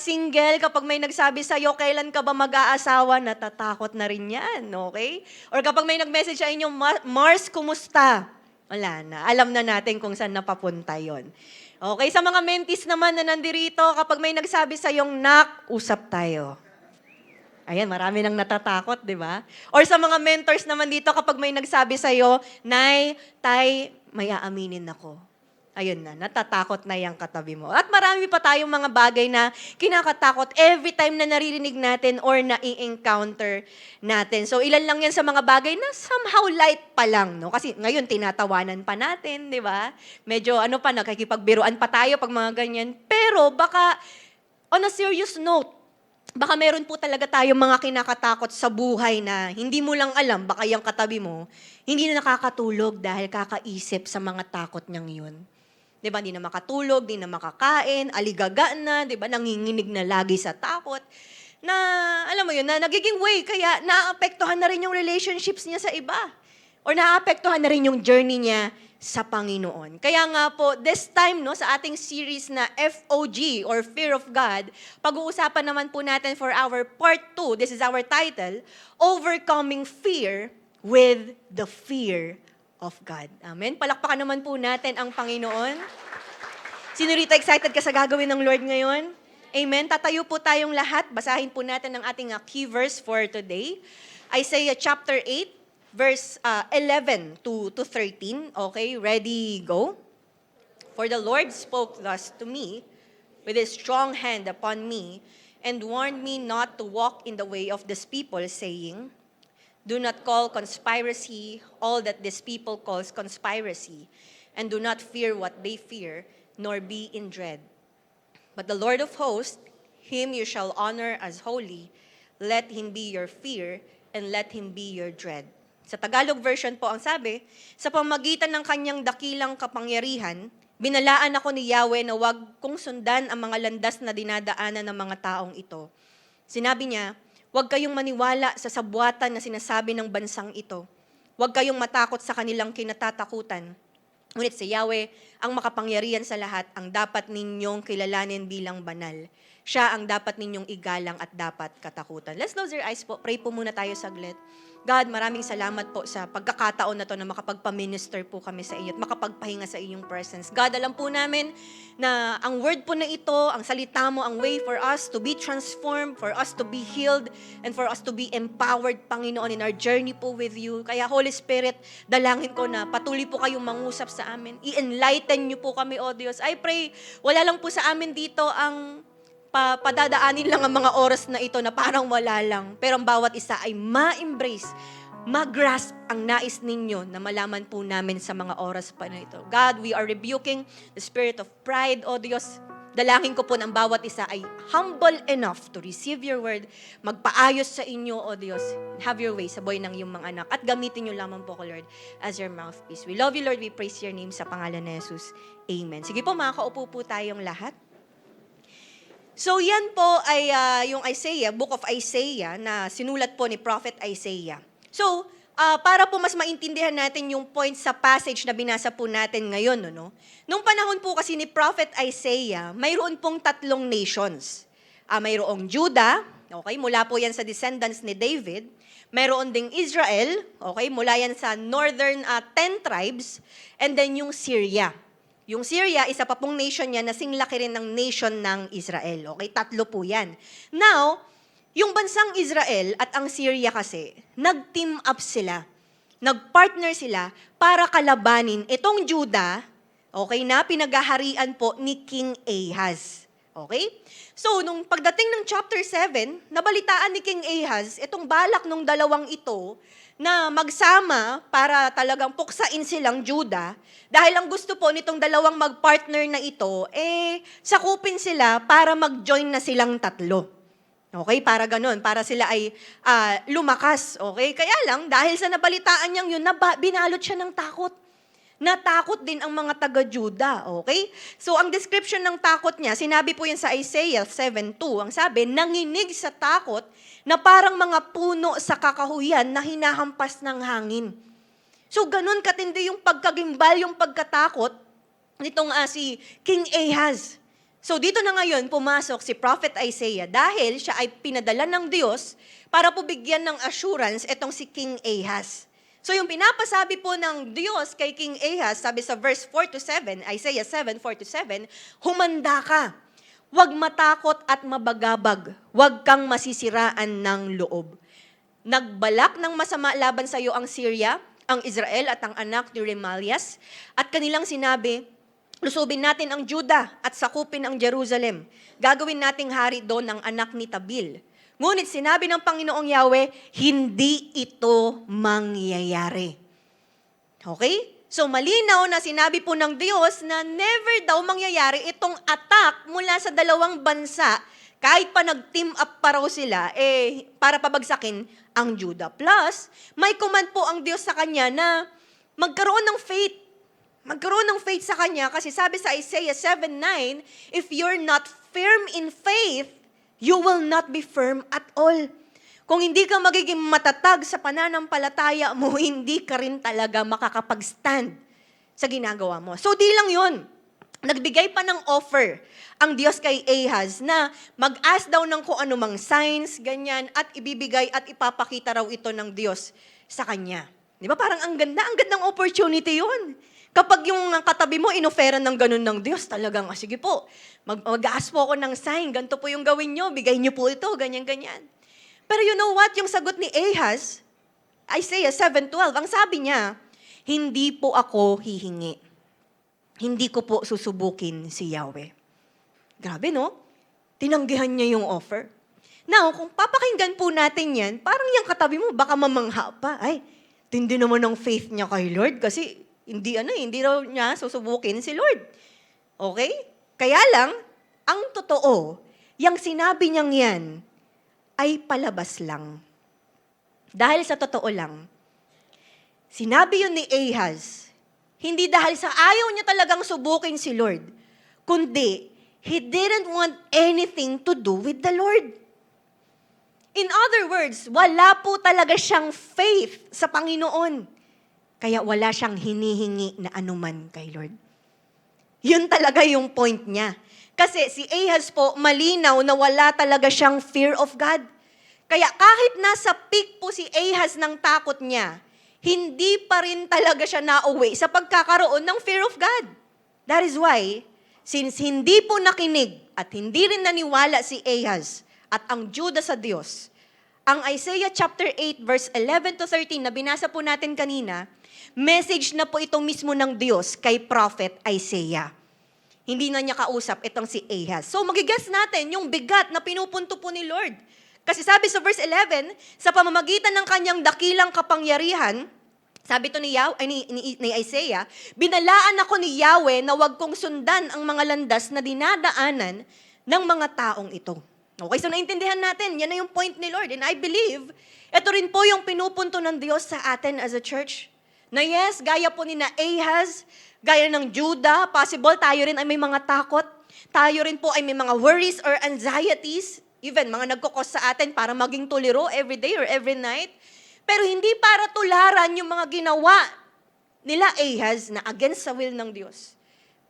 [SPEAKER 4] single, kapag may nagsabi sa'yo, kailan ka ba mag-aasawa, natatakot na rin yan, okay? Or kapag may nag-message sa inyo, Mars, kumusta? Wala na. Alam na natin kung saan napapunta yon. Okay, sa mga mentees naman na nandirito, kapag may nagsabi sa'yong, Nak, usap tayo. Ayan, marami nang natatakot, di ba? Or sa mga mentors naman dito, kapag may nagsabi sa'yo, Nay, Tay, may aaminin ako. Ayun na, natatakot na yung katabi mo. At marami pa tayong mga bagay na kinakatakot every time na naririnig natin or na-i-encounter natin. So, ilan lang yan sa mga bagay na somehow light pa lang, no? Kasi ngayon, tinatawanan pa natin, di ba? Medyo, nakikipagbiruan pa tayo pag mga ganyan. Pero baka, on a serious note, baka meron po talaga tayong mga kinakatakot sa buhay na hindi mo lang alam, baka yung katabi mo, hindi na nakakatulog dahil kakaisip sa mga takot niyang yun. Diba, hindi na makatulog, hindi na makakain, aligaga na, diba, nanginginig na lagi sa takot. Na, alam mo yun, na nagiging way, kaya naapektuhan na rin yung relationships niya sa iba. Or naapektuhan na rin yung journey niya sa Panginoon. Kaya nga po, this time, no, sa ating series na FOG, or Fear of God, pag-uusapan naman po natin for our part 2, this is our title, Overcoming Fear with the Fear of God. Amen. Palakpakan naman po natin ang Panginoon.
[SPEAKER 5] Sino rito excited ka sa gagawin ng Lord ngayon? Amen. Tatayo po tayong lahat. Basahin po natin ang ating key verse for today. Isaiah chapter 8, verse 11 to 13. Okay, ready, go. For the Lord spoke thus to me with his strong hand upon me and warned me not to walk in the way of this people, saying, do not call conspiracy all that this people calls conspiracy, and do not fear what they fear, nor be in dread. But the Lord of hosts, him you shall honor as holy, let him be your fear, and let him be your dread. Sa Tagalog version po ang sabi, sa pamagitan ng kanyang dakilang kapangyarihan, binalaan ako ni Yahweh na wag kong sundan ang mga landas na dinadaanan ng mga taong ito. Sinabi niya, huwag kayong maniwala sa sabwatan na sinasabi ng bansang ito. Huwag kayong matakot sa kanilang kinatatakutan. Ngunit si Yahweh, ang makapangyarihan sa lahat, ang dapat ninyong kilalanin bilang banal. Siya ang dapat ninyong igalang at dapat katakutan. Let's close your eyes po. Pray po muna tayo saglit. God, maraming salamat po sa pagkakataon na to na makapagpa-minister po kami sa iyo at makapagpahinga sa iyong presence. God, alam po namin na ang word po na ito, ang salita mo, ang way for us to be transformed, for us to be healed, and for us to be empowered, Panginoon, in our journey po with you. Kaya Holy Spirit, dalangin ko na patuloy po kayong mangusap sa amin. I-enlighten niyo po kami, O Diyos. I pray, wala lang po sa amin dito ang padadaanin lang ang mga oras na ito na parang wala lang. Pero ang bawat isa ay ma-embrace, ma-grasp ang nais ninyo na malaman po namin sa mga oras pa na ito. God, we are rebuking the spirit of pride, O Diyos. Dalangin ko po ng bawat isa ay humble enough to receive your word, magpaayos sa inyo, O Diyos. Have your way sa buhay ng iyong mga anak. At gamitin nyo lamang po ko, Lord, as your mouthpiece. We love you, Lord. We praise your name sa pangalan ni Jesus. Amen. Sige po, makakaupo po tayong lahat. So yan po ay yung Isaiah, Book of Isaiah na sinulat po ni Prophet Isaiah. So, para po mas maintindihan natin yung point sa passage na binasa po natin ngayon, no? Nung panahon po kasi ni Prophet Isaiah, mayroon pong 3 nations. Mayroong Judah, okay, mula po yan sa descendants ni David. Mayroon ding Israel, okay, mula yan sa northern 10 tribes. And then yung Syria. Yung Syria, isa pa pong nation yan, nasing laki rin ng nation ng Israel. Okay, 3 po yan. Now, yung bansang Israel at ang Syria kasi, nag-team up sila. Nag-partner sila para kalabanin itong Judah, okay, na pinaghaharian po ni King Ahaz. Okay? So, nung pagdating ng chapter 7, nabalitaan ni King Ahaz, itong balak ng dalawang ito, na magsama para talagang puksain silang Judah, dahil ang gusto po nitong dalawang mag-partner na ito, sakupin sila para mag-join na silang 3. Okay, para ganun, para sila ay lumakas. Okay, kaya lang, dahil sa nabalitaan niyang yun, binalot siya ng takot. Natakot din ang mga taga-Juda, okay? So, ang description ng takot niya, sinabi po yan sa Isaiah 7:2. Ang sabi, nanginig sa takot na parang mga puno sa kakahuyan na hinahampas ng hangin. So, ganun katindi yung pagkagimbal, yung pagkatakot nitong si King Ahaz. So, dito na ngayon pumasok si Prophet Isaiah dahil siya ay pinadala ng Diyos para po bigyan ng assurance itong si King Ahaz. So yung pinapasabi po ng Diyos kay King Ahaz, sabi sa verse 4-7, Isaiah 7:4-7, humanda ka, huwag matakot at mabagabag, huwag kang masisiraan ng loob. Nagbalak ng masama laban sa iyo ang Syria, ang Israel at ang anak ni Remalias, at kanilang sinabi, lusubin natin ang Judah at sakupin ang Jerusalem. Gagawin nating hari doon ang anak ni Tabil. Ngunit sinabi ng Panginoong Yahweh, hindi ito mangyayari. Okay? So malinaw na sinabi po ng Diyos na never daw mangyayari itong attack mula sa dalawang bansa kahit pa nag-team up pa raw sila para pabagsakin ang Judah. Plus, may command po ang Diyos sa kanya na magkaroon ng faith. Magkaroon ng faith sa kanya kasi sabi sa Isaiah 7:9, if you're not firm in faith, you will not be firm at all. Kung hindi ka magiging matatag sa pananampalataya mo, hindi ka rin talaga makakapag-stand sa ginagawa mo. So di lang yun. Nagbigay pa ng offer ang Diyos kay Ahaz na mag-ask daw ng kung anumang signs, ganyan, at ibibigay at ipapakita raw ito ng Diyos sa kanya. Di ba? Parang ang gandang opportunity yun. Kapag yung katabi mo, inoferan ng ganun ng Diyos, talagang, sige po, mag-ask po ako ng sign, ganito po yung gawin nyo, bigay nyo po ito, ganyan-ganyan. Pero you know what? Yung sagot ni Ahaz, Isaiah 7:12, ang sabi niya, hindi po ako hihingi. Hindi ko po susubukin si Yahweh. Grabe, no? Tinanggihan niya yung offer. Now, kung papakinggan po natin yan, parang yung katabi mo, baka mamangha pa. Ay, tindi naman ang faith niya kay Lord kasi hindi raw niya susubukin si Lord. Okay? Kaya lang, ang totoo, yung sinabi niyang yan, ay palabas lang. Dahil sa totoo lang, sinabi yun ni Ahaz, hindi dahil sa ayaw niya talagang subukin si Lord, kundi, he didn't want anything to do with the Lord. In other words, wala po talaga siyang faith sa Panginoon. Kaya wala siyang hinihingi na anuman kay Lord. Yun talaga yung point niya. Kasi si Ahaz po, malinaw na wala talaga siyang fear of God. Kaya kahit nasa peak po si Ahaz ng takot niya, hindi pa rin talaga siya nauwi sa pagkakaroon ng fear of God. That is why, since hindi po nakinig at hindi rin naniwala si Ahaz at ang Judah sa Diyos, ang Isaiah chapter 8 verse 11 to 13 na binasa po natin kanina, message na po ito mismo ng Diyos kay Prophet Isaiah. Hindi na niya kausap itong si Ahaz. So magigets natin yung bigat na pinupunto po ni Lord. Kasi sabi sa verse 11, sa pamamagitan ng kanyang dakilang kapangyarihan, sabi to ni Isaiah, binalaan ako ni Yahweh na wag kong sundan ang mga landas na dinadaanan ng mga taong ito. Okay, so naintindihan natin, yan na yung point ni Lord. And I believe, ito rin po yung pinupunto ng Diyos sa atin as a church. Na yes, gaya po ni na Ahaz, gaya ng Judah, possible tayo rin ay may mga takot. Tayo rin po ay may mga worries or anxieties, even mga nagkukos sa atin para maging tuliro every day or every night. Pero hindi para tularan yung mga ginawa nila Ahaz na against sa will ng Diyos.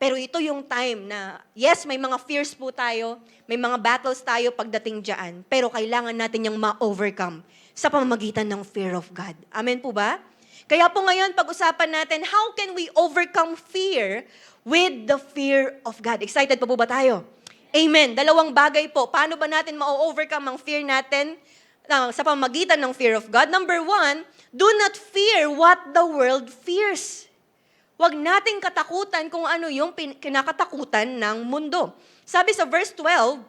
[SPEAKER 5] Pero ito yung time na, yes, may mga fears po tayo, may mga battles tayo pagdating dyan, pero kailangan natin yung ma-overcome sa pamamagitan ng fear of God. Amen po ba? Kaya po ngayon, pag-usapan natin, how can we overcome fear with the fear of God? Excited pa po ba tayo? Amen. Dalawang bagay po. Paano ba natin ma-overcome ang fear natin sa pamamagitan ng fear of God? Number 1, do not fear what the world fears. Huwag nating katakutan kung ano yung kinakatakutan ng mundo. Sabi sa verse 12,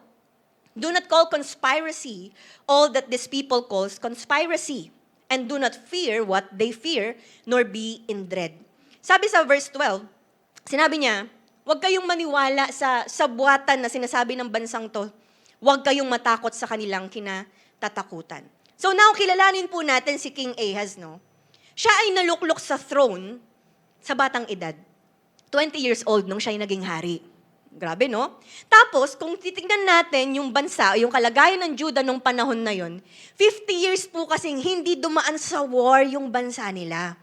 [SPEAKER 5] do not call conspiracy all that these people calls conspiracy. And do not fear what they fear, nor be in dread. Sabi sa verse 12, sinabi niya, huwag kayong maniwala sa buwatan na sinasabi ng bansang to. Huwag kayong matakot sa kanilang kinatatakutan. So now, kilalanin po natin si King Ahaz, no? Siya ay naluklok sa throne sa batang edad. 20 years old nung siya ay naging hari. Grabe, no? Tapos, kung titignan natin yung bansa, yung kalagayan ng Judah nung panahon na yon, 50 years po kasing hindi dumaan sa war yung bansa nila.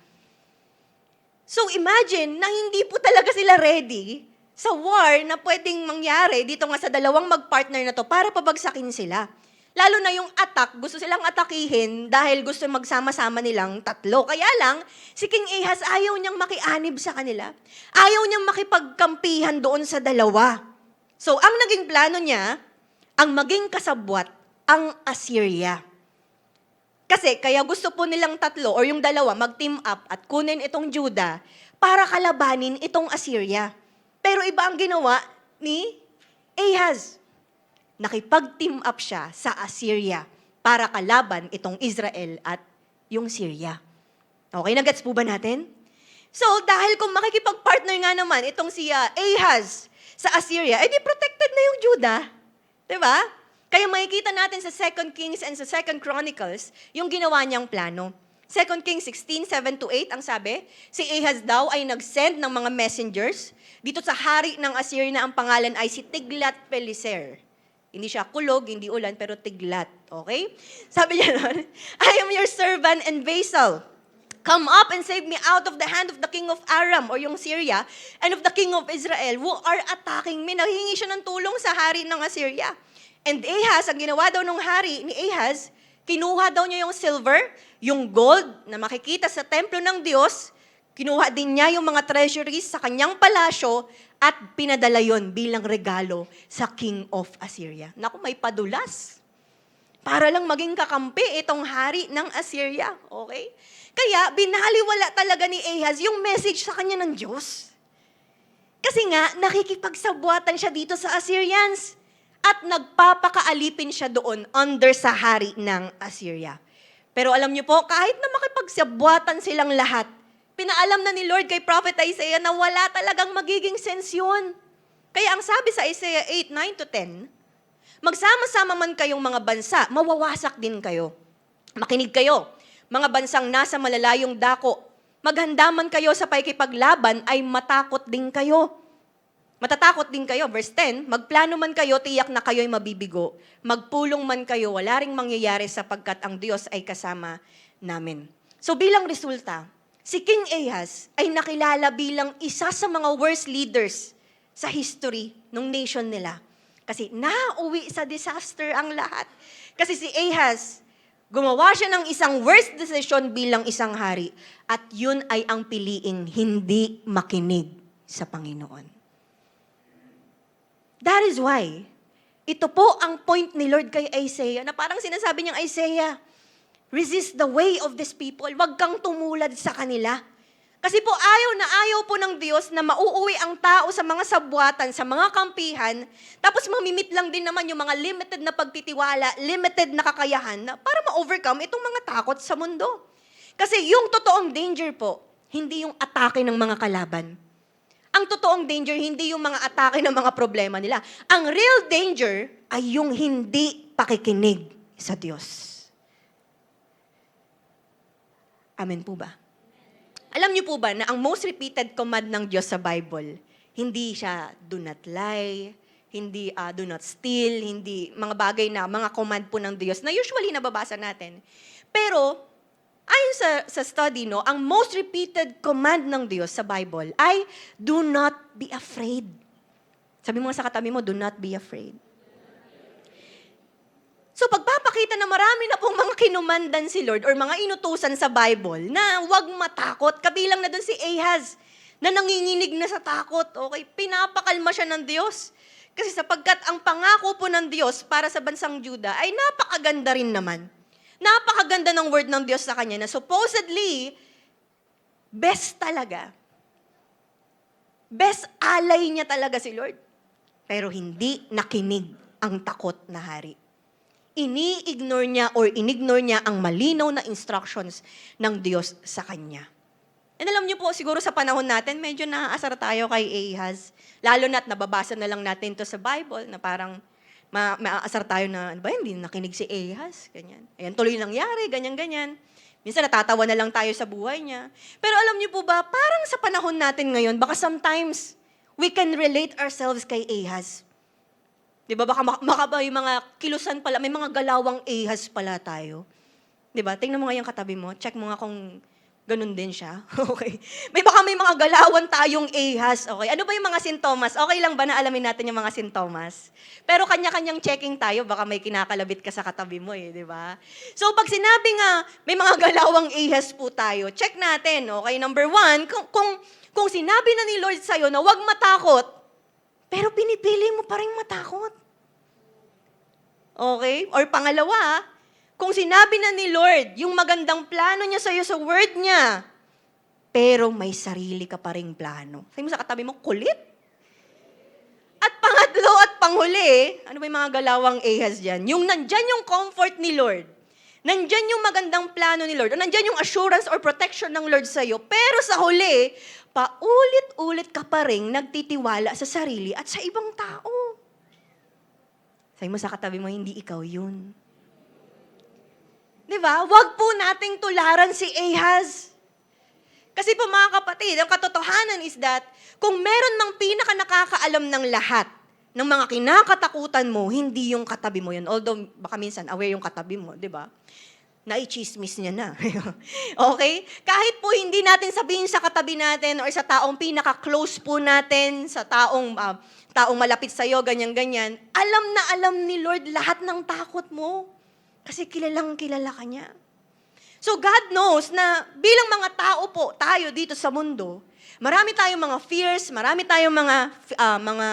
[SPEAKER 5] So imagine na hindi po talaga sila ready sa war na pwedeng mangyari dito nga sa dalawang magpartner na to para pabagsakin sila. Lalo na yung attack, gusto silang atakihin dahil gusto magsama-sama nilang tatlo. Kaya lang, si King Ahaz ayaw niyang makianib sa kanila. Ayaw niyang makipagkampihan doon sa dalawa. So, ang naging plano niya, ang maging kasabwat, ang Assyria. Kasi, kaya gusto po nilang tatlo or yung dalawa mag-team up at kunin itong Judah para kalabanin itong Assyria. Pero iba ang ginawa ni Ahaz. Nakipag-team up siya sa Assyria para kalaban itong Israel at yung Syria. Okay, nagets po ba natin? So, dahil kung makikipag-partner nga naman itong si Ahaz sa Assyria, edi protected na yung Judah. Diba? Kaya makikita natin sa 2 Kings and sa 2 Chronicles yung ginawa niyang plano. 2 Kings 16:7-8, ang sabi, si Ahaz daw ay nag-send ng mga messengers dito sa hari ng Assyria na ang pangalan ay si Tiglath-Pileser. Hindi siya kulog, hindi ulan, pero tiglat. Okay? Sabi niya nun, I am your servant and vassal. Come up and save me out of the hand of the king of Aram, or yung Syria, and of the king of Israel, who are attacking me. Naghingi siya ng tulong sa hari ng Assyria. And Ahaz, ang ginawa daw ng hari ni Ahaz, kinuha daw niya yung silver, yung gold na makikita sa templo ng Diyos, Kinuha din niya yung mga treasuries sa kanyang palasyo at pinadala yon bilang regalo sa King of Assyria. Naku, may padulas. Para lang maging kakampi itong hari ng Assyria. Okay? Kaya binaliwala talaga ni Ahaz yung message sa kanya ng Diyos. Kasi nga, nakikipagsabuatan siya dito sa Assyrians at nagpapakaalipin siya doon under sa hari ng Assyria. Pero alam niyo po, kahit na makipagsabuatan silang lahat, pinaalam na ni Lord kay Prophet Isaiah na wala talagang magiging sense yun. Kaya ang sabi sa Isaiah 8:9-10, magsama-sama man kayong mga bansa, mawawasak din kayo. Makinig kayo, mga bansang nasa malalayong dako. Maghanda man kayo sa pakikipaglaban ay matakot din kayo. Matatakot din kayo. Verse 10, magplano man kayo, tiyak na kayo'y mabibigo. Magpulong man kayo, wala ring mangyayari sapagkat ang Diyos ay kasama namin. So bilang resulta, si King Ahaz ay nakilala bilang isa sa mga worst leaders sa history ng nation nila. Kasi nauwi sa disaster ang lahat. Kasi si Ahaz, gumawa siya ng isang worst decision bilang isang hari. At yun ay ang piliing hindi makinig sa Panginoon. That is why, ito po ang point ni Lord kay Isaiah, na parang sinasabi niyang, Isaiah, resist the way of these people. Huwag kang tumulad sa kanila. Kasi po ayaw na ayaw po ng Diyos na mauuwi ang tao sa mga sabwatan, sa mga kampihan, tapos mamimit lang din naman yung mga limited na pagtitiwala, limited na kakayahan na para ma-overcome itong mga takot sa mundo. Kasi yung totoong danger po, hindi yung atake ng mga kalaban. Ang totoong danger, hindi yung mga atake ng mga problema nila. Ang real danger ay yung hindi pakikinig sa Diyos. Amen po ba? Alam niyo po ba na ang most repeated command ng Diyos sa Bible, hindi siya do not lie, hindi do not steal, hindi mga bagay na mga command po ng Diyos na usually nababasa natin. Pero ayon sa study, no, ang most repeated command ng Diyos sa Bible ay do not be afraid. Sabi mo sa katabi mo, do not be afraid. So pagpapakita na marami na pong mga kinumandan si Lord or mga inutusan sa Bible na huwag matakot, kabilang na doon si Ahaz na nanginginig na sa takot. Okay, pinapakalma siya ng Diyos. Kasi sapagkat ang pangako po ng Diyos para sa bansang Juda ay napakaganda rin naman. Napakaganda ng word ng Diyos sa kanya na supposedly, best talaga. Best alay niya talaga si Lord. Pero hindi nakinig ang takot na hari. Ini-ignore niya or inignore niya ang malinaw na instructions ng Diyos sa kanya. And alam niyo po, siguro sa panahon natin, medyo naaasar tayo kay Ahaz. Lalo na't nababasa na lang natin to sa Bible na parang maaasar tayo na, ano ba, hindi nakinig si Ahaz, ganyan. Ayan, tuloy nangyari, ganyan-ganyan. Minsan natatawa na lang tayo sa buhay niya. Pero alam niyo po ba, parang sa panahon natin ngayon, baka sometimes we can relate ourselves kay Ahaz. Di ba, baka yung mga kilusan pala, may mga galawang Ahaz pala tayo. Di ba, tingnan mo nga yung katabi mo, check mo nga kung ganun din siya. Okay. May mga galawan tayong Ahaz. Okay. Ano ba yung mga sintomas? Okay lang ba na alamin natin yung mga sintomas? Pero kanya-kanyang checking tayo, baka may kinakalabit ka sa katabi mo di ba? So pag sinabi nga, may mga galawang Ahaz po tayo, check natin. Okay. Number 1, kung sinabi na ni Lord sa'yo na huwag matakot, pero pinipili mo pa rin matakot. Okay? Or pangalawa, kung sinabi na ni Lord, yung magandang plano niya sa'yo sa word niya, pero may sarili ka pa ring plano. Sabi mo sa katabi mo, kulit. At pangatlo at panghuli, ano ba yung mga galawang Ahaz dyan? Yung nandyan yung comfort ni Lord. Nandyan yung magandang plano ni Lord. O nandyan yung assurance or protection ng Lord sa'yo. Pero sa huli, paulit-ulit ka pa rin nagtitiwala sa sarili at sa ibang tao. Sabi mo sa katabi mo, hindi ikaw yun. Di ba? Huwag po nating tularan si Ahaz. Kasi po mga kapatid, ang katotohanan is that kung meron mang pinaka nakakaalam ng lahat ng mga kinakatakutan mo, hindi yung katabi mo yun. Although baka minsan aware yung katabi mo, di ba? Naichismis niya na. Okay? Kahit po hindi natin sabihin sa katabi natin or sa taong pinaka-close po natin, sa taong malapit sa'yo, ganyan-ganyan, alam na alam ni Lord lahat ng takot mo. Kasi kilalang kilala ka niya. So God knows na bilang mga tao po, tayo dito sa mundo, marami tayong mga fears, marami tayong mga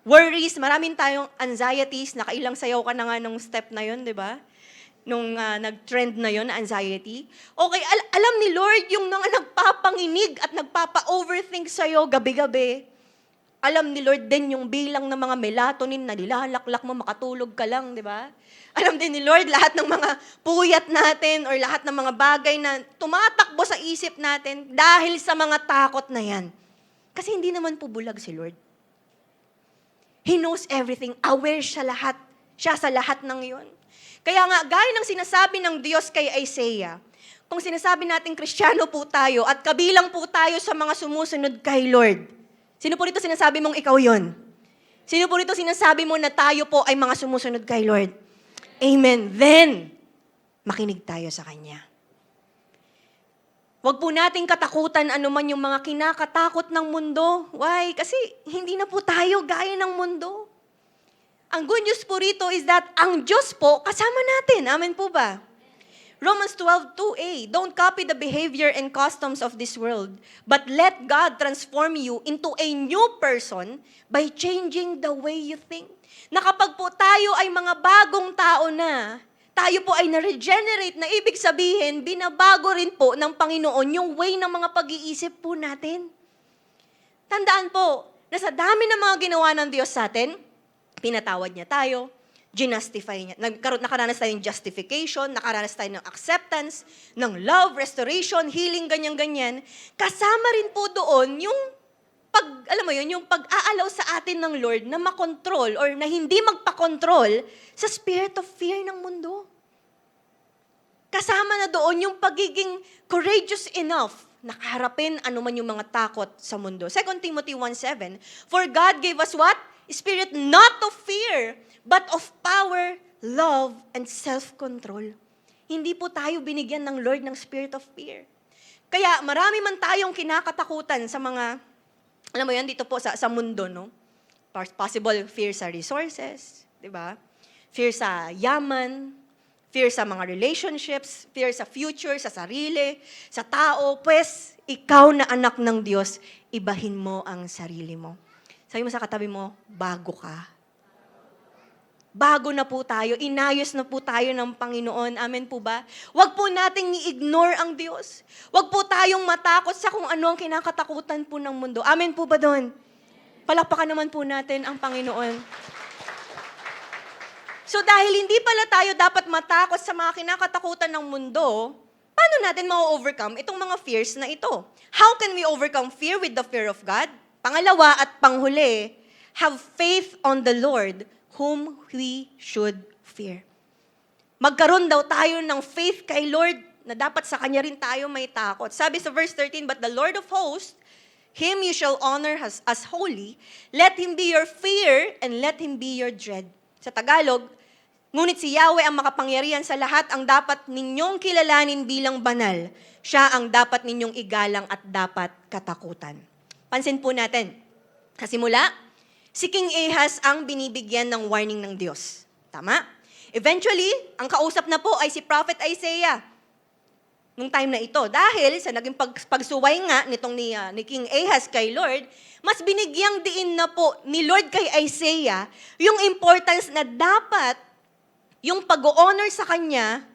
[SPEAKER 5] worries, marami tayong anxieties. Nakailang sayaw ka na nga nung step na yun, di ba? Nung nag-trend na yon, anxiety. Okay, alam ni Lord yung mga nagpapanginig at nagpapa-overthink sa'yo gabi-gabi. Alam ni Lord din yung bilang ng mga melatonin na nilalaklak mo, makatulog ka lang, di ba? Alam din ni Lord lahat ng mga puyat natin or lahat ng mga bagay na tumatakbo sa isip natin dahil sa mga takot na yan. Kasi hindi naman po bulag si Lord. He knows everything. Aware siya sa lahat ng yon. Kaya nga, gaya ng sinasabi ng Diyos kay Isaiah, kung sinasabi natin Kristiyano po tayo at kabilang po tayo sa mga sumusunod kay Lord, sino po rito sinasabi mong ikaw yon? Sino po rito sinasabi mo na tayo po ay mga sumusunod kay Lord? Amen. Then, makinig tayo sa Kanya. Huwag po nating katakutan anuman yung mga kinakatakot ng mundo. Why? Kasi hindi na po tayo gaya ng mundo. Ang good news po rito is that ang Diyos po kasama natin. Amen po ba? Romans 12:2a, don't copy the behavior and customs of this world, but let God transform you into a new person by changing the way you think. Na kapag po tayo ay mga bagong tao na, tayo po ay na-regenerate, na ibig sabihin, binabago rin po ng Panginoon yung way ng mga pag-iisip po natin. Tandaan po, na sa dami ng mga ginawa ng Diyos sa atin, pinatawad niya tayo, ginustify niya. Nakaranas tayo ng justification, nakaranas tayo ng acceptance, ng love, restoration, healing, ganyan-ganyan. Kasama rin po doon yung yung pag-aalaw sa atin ng Lord na makontrol or na hindi magpakontrol sa spirit of fear ng mundo. Kasama na doon yung pagiging courageous enough na kaharapin anuman yung mga takot sa mundo. 2 Timothy 1:7, for God gave us what? Spirit not of fear, but of power, love, and self-control. Hindi po tayo binigyan ng Lord ng spirit of fear. Kaya marami man tayong kinakatakutan sa mga, alam mo yan, dito po sa mundo, no? Possible fear sa resources, di ba? Fear sa yaman, fear sa mga relationships, fear sa future, sa sarili, sa tao. Pues, ikaw na anak ng Diyos, ibahin mo ang sarili mo. Sabi mo sa katabi mo, bago ka. Bago na po tayo, inayos na po tayo ng Panginoon. Amen po ba? Huwag po nating i-ignore ang Diyos. Huwag po tayong matakot sa kung ano ang kinakatakutan po ng mundo. Amen po ba doon? Palakpakan naman po natin ang Panginoon. So dahil hindi pala tayo dapat matakot sa mga kinakatakutan ng mundo, paano natin ma-overcome itong mga fears na ito? How can we overcome fear with the fear of God? Pangalawa at panghuli, have faith on the Lord whom we should fear. Magkaroon daw tayo ng faith kay Lord na dapat sa Kanya rin tayo may takot. Sabi sa verse 13, but the Lord of hosts, Him you shall honor as holy, let Him be your fear and let Him be your dread. Sa Tagalog, ngunit si Yahweh ang makapangyarihan sa lahat ang dapat ninyong kilalanin bilang banal. Siya ang dapat ninyong igalang at dapat katakutan. Pansin po natin, sa simula, si King Ahaz ang binibigyan ng warning ng Diyos. Tama? Eventually, ang kausap na po ay si Prophet Isaiah. Nung time na ito, dahil sa naging pagsuway nga nitong ni King Ahaz kay Lord, mas binigyang diin na po ni Lord kay Isaiah yung importance na dapat yung pag-honor sa kanya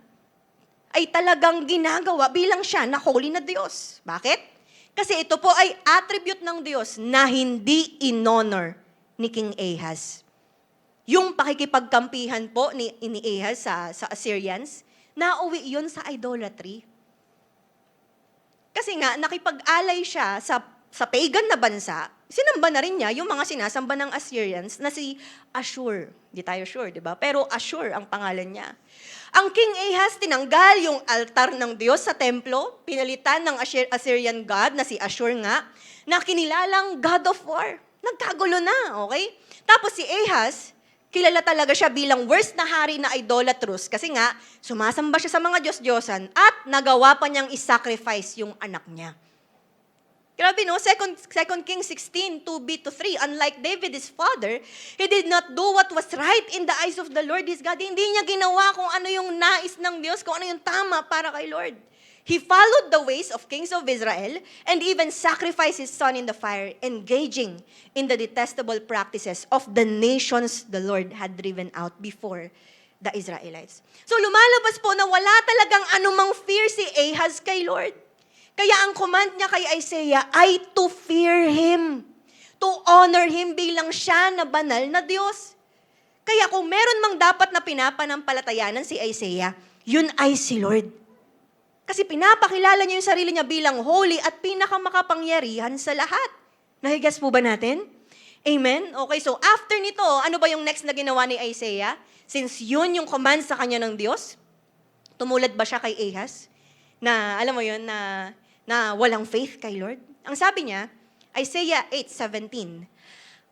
[SPEAKER 5] ay talagang ginagawa bilang siya na holy na Diyos. Bakit? Kasi ito po ay attribute ng Diyos na hindi in-honor ni King Ahaz. Yung pakikipagkampihan po ni Ahaz sa Assyrians, nauwi yun sa idolatry. Kasi nga, nakipag-alay siya sa pagan na bansa, sinamba na rin niya yung mga sinasamba ng Assyrians na si Ashur. Di tayo sure, di ba? Pero Ashur ang pangalan niya. Ang King Ahaz tinanggal yung altar ng Diyos sa templo, pinalitan ng Assyrian god na si Ashur nga, na kinilalang God of War. Nagkagulo na, okay? Tapos si Ahaz, kilala talaga siya bilang worst na hari na idolatrous kasi nga, sumasamba siya sa mga Diyos-Diyosan at nagawa pa niyang isacrifice yung anak niya. Grabe no, 2 Kings 16, 2b-3, unlike David, his father, he did not do what was right in the eyes of the Lord his God. Hindi niya ginawa kung ano yung nais ng Diyos, kung ano yung tama para kay Lord. He followed the ways of kings of Israel and even sacrificed his son in the fire, engaging in the detestable practices of the nations the Lord had driven out before the Israelites. So lumalabas po na wala talagang anumang fear si Ahaz kay Lord. Kaya ang command niya kay Isaiah ay to fear Him, to honor Him bilang siya na banal na Diyos. Kaya kung meron mang dapat na pinapanampalatayanan si Isaiah, yun ay si Lord. Kasi pinapakilala niya yung sarili niya bilang holy at pinakamakapangyarihan sa lahat. Nahigas po ba natin? Amen? Okay, so after nito, ano ba yung next na ginawa ni Isaiah? Since yun yung command sa kanya ng Diyos, tumulad ba siya kay Ahaz? Na, alam mo yun, na walang faith kay Lord? Ang sabi niya, Isaiah 8:17,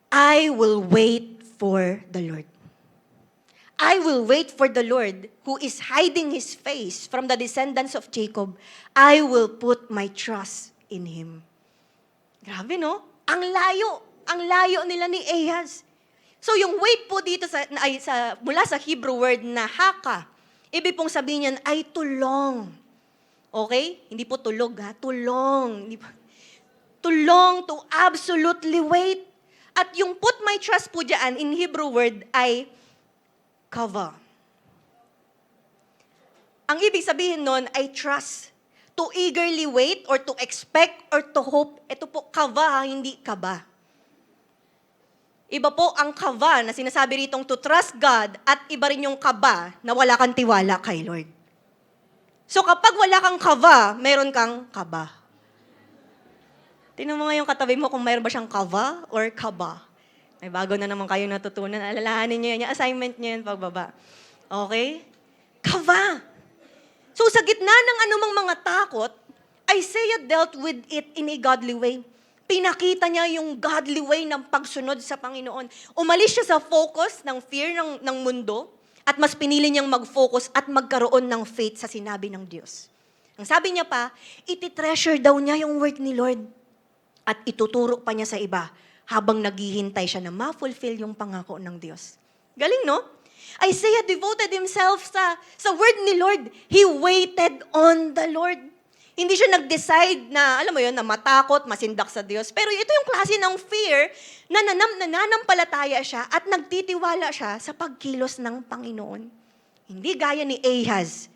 [SPEAKER 5] I will wait for the Lord. I will wait for the Lord who is hiding His face from the descendants of Jacob. I will put my trust in Him. Grabe, no? Ang layo nila ni Ahaz. So yung wait po dito mula sa Hebrew word na haka, ibig pong sabihin niyan ay tulong. Okay? Hindi po tulog, ha? Tulong. Tulong to absolutely wait. At yung put my trust po dyan in Hebrew word ay kava. Ang ibig sabihin nun ay trust. To eagerly wait or to expect or to hope. Ito po, kava, hindi kaba. Iba po ang kava na sinasabi ritong to trust God at iba rin yung kaba na wala kang tiwala kay Lord. So kapag wala kang kava, meron kang kaba. Tingnan mo nga yung katabi mo kung mayroon ba siyang kava or kaba. May bago na naman kayo natutunan. Alalahanin niyo yan. Yung assignment niyo yan pagbaba. Okay? Kava. So sa gitna ng anumang mga takot, Isaiah dealt with it in a godly way. Pinakita niya yung godly way ng pagsunod sa Panginoon. Umalis siya sa focus ng fear ng mundo at mas pinili niyang mag-focus at magkaroon ng faith sa sinabi ng Diyos. Ang sabi niya pa, iti-treasure daw niya yung word ni Lord at ituturo pa niya sa iba habang naghihintay siya na ma-fulfill yung pangako ng Diyos. Galing, no? Isaiah devoted himself sa word ni Lord. He waited on the Lord. Hindi siya nag-decide na, alam mo yun, na matakot, masindak sa Diyos. Pero ito yung klase ng fear na nananampalataya siya at nagtitiwala siya sa pagkilos ng Panginoon. Hindi gaya ni Ahaz.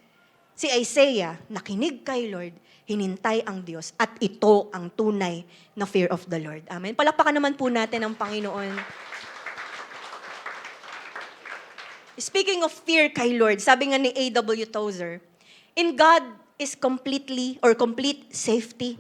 [SPEAKER 5] Si Isaiah, nakinig kay Lord, hinintay ang Diyos, at ito ang tunay na fear of the Lord. Amen. Palakpakan naman po natin ang Panginoon. Speaking of fear kay Lord, sabi nga ni A.W. Tozer, in God is complete safety.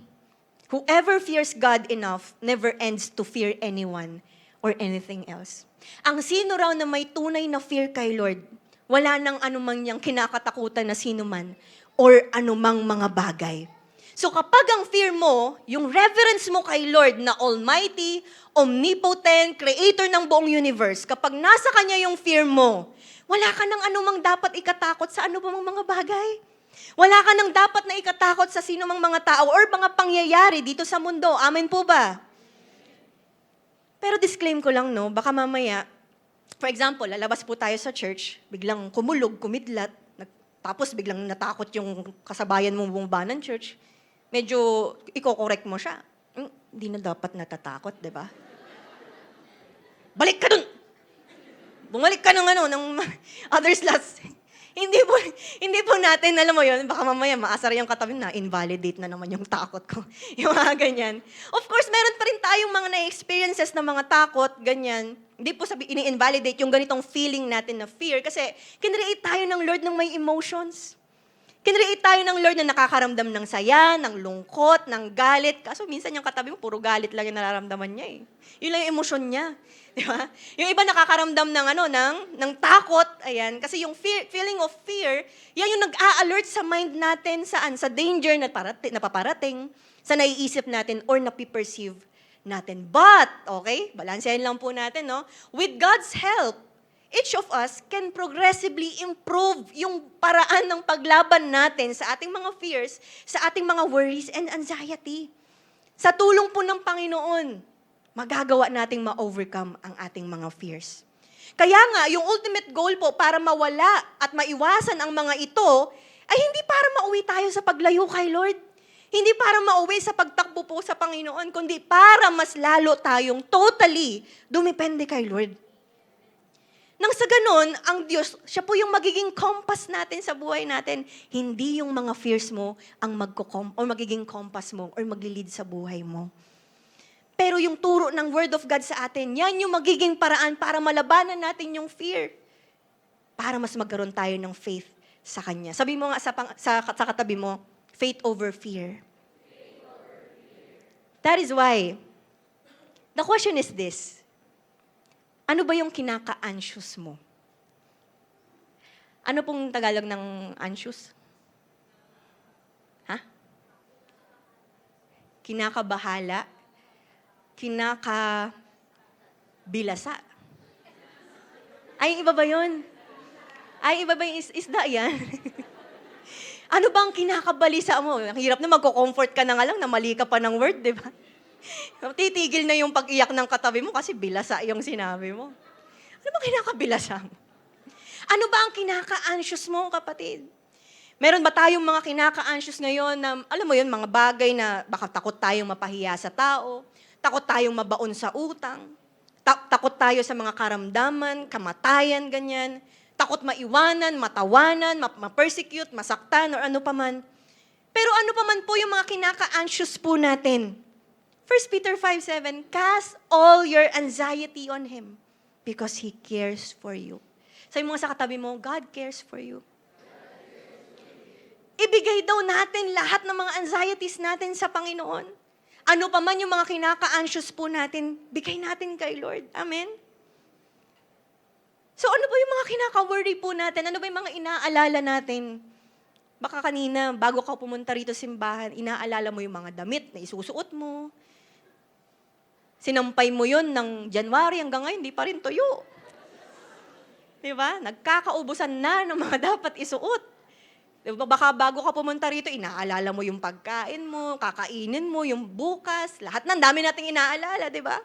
[SPEAKER 5] Whoever fears God enough never ends to fear anyone or anything else. Ang sino raw na may tunay na fear kay Lord, wala nang anumang niyang kinakatakutan na sino man or anumang mga bagay. So kapag ang fear mo, yung reverence mo kay Lord na Almighty, Omnipotent, Creator ng buong universe, kapag nasa Kanya yung fear mo, wala ka nang anumang dapat ikatakot sa anumang mga bagay. Wala ka nang dapat na ikatakot sa sino mang mga tao or mga pangyayari dito sa mundo. Amen po ba? Pero disclaim ko lang, no, baka mamaya, for example, lalabas po tayo sa church, biglang kumulog, kumidlat, tapos biglang natakot yung kasabayan mong bumaba ng church, medyo iko-correct mo siya. Hindi na dapat natatakot, di ba? Balik ka dun! Bumalik ka ng others last. Hindi po natin, alam mo yun, baka mamaya maasar yung katabi na, invalidate na naman yung takot ko. Yung mga ganyan. Of course, meron pa rin tayong mga na-experiences na mga takot, ganyan. Hindi po ini-invalidate yung ganitong feeling natin na fear kasi kinreate tayo ng Lord ng may emotions. Kinreate tayo ng Lord na nakakaramdam ng saya, ng lungkot, ng galit. Kaso minsan yung katabi mo, puro galit lang yung nararamdaman niya eh. Yun lang yung emosyon niya. Di ba? Yung iba nakakaramdam ng takot, ayan. Kasi yung feeling of fear, yan yung nag-a-alert sa mind natin sa danger na paparating, sa naiisip natin or napiperceive natin. But, okay, balansehin lang po natin, no? With God's help, each of us can progressively improve yung paraan ng paglaban natin sa ating mga fears, sa ating mga worries and anxiety. Sa tulong po ng Panginoon, magagawa nating ma-overcome ang ating mga fears. Kaya nga, yung ultimate goal po para mawala at maiwasan ang mga ito ay hindi para mauwi tayo sa paglayo kay Lord. Hindi para mauwi sa pagtakbo po sa Panginoon, kundi para mas lalo tayong totally dumepende kay Lord. Nang sa ganun, ang Diyos, siya po yung magiging compass natin sa buhay natin. Hindi yung mga fears mo ang magiging compass mo or maglilid sa buhay mo. Pero yung turo ng Word of God sa atin, yan yung magiging paraan para malabanan natin yung fear. Para mas magkaroon tayo ng faith sa Kanya. Sabi mo nga sa katabi mo, faith over fear. That is why, the question is this. Ano ba yung kinaka-anxious mo? Ano pong Tagalog ng anxious? Ha? Kinakabahala? Kinakabilasa? Ay, iba ba yun? Ay, iba ba yung isda yan? Ano bang kinakabalisa mo? Ang hirap na magko-comfort ka na nga lang na mali ka pa ng word, di ba? Titigil na yung pag-iyak ng katabi mo kasi bilasa yung sinabi mo. Ano bang kinakabilasa mo? Ano ba ang kinaka-anxious mo, kapatid? Meron ba tayong mga kinaka-anxious ngayon na, alam mo yun, mga bagay na baka takot tayong mapahiya sa tao, takot tayong mabaon sa utang, takot tayo sa mga karamdaman, kamatayan, ganyan. Takot maiwanan, matawanan, ma-persecute, masaktan, or ano paman. Pero ano paman po yung mga kinaka-anxious po natin? 1 Peter 5:7, cast all your anxiety on Him because He cares for you. Sabi mo sa katabi mo, God cares for you. Ibigay daw natin lahat ng mga anxieties natin sa Panginoon. Ano paman yung mga kinaka-anxious po natin, bigay natin kay Lord. Amen? So ano ba yung mga kinaka-worry po natin? Ano ba yung mga inaalala natin? Baka kanina, bago ka pumunta rito sa simbahan, inaalala mo yung mga damit na isusuot mo. Sinampay mo yun ng January hanggang ngayon, hindi pa rin tuyo. Diba? Nagkakaubusan na ng mga dapat isuot. Diba? Baka bago ka pumunta rito, inaalala mo yung pagkain mo, kakainin mo, yung bukas, lahat ng dami nating inaalala, diba?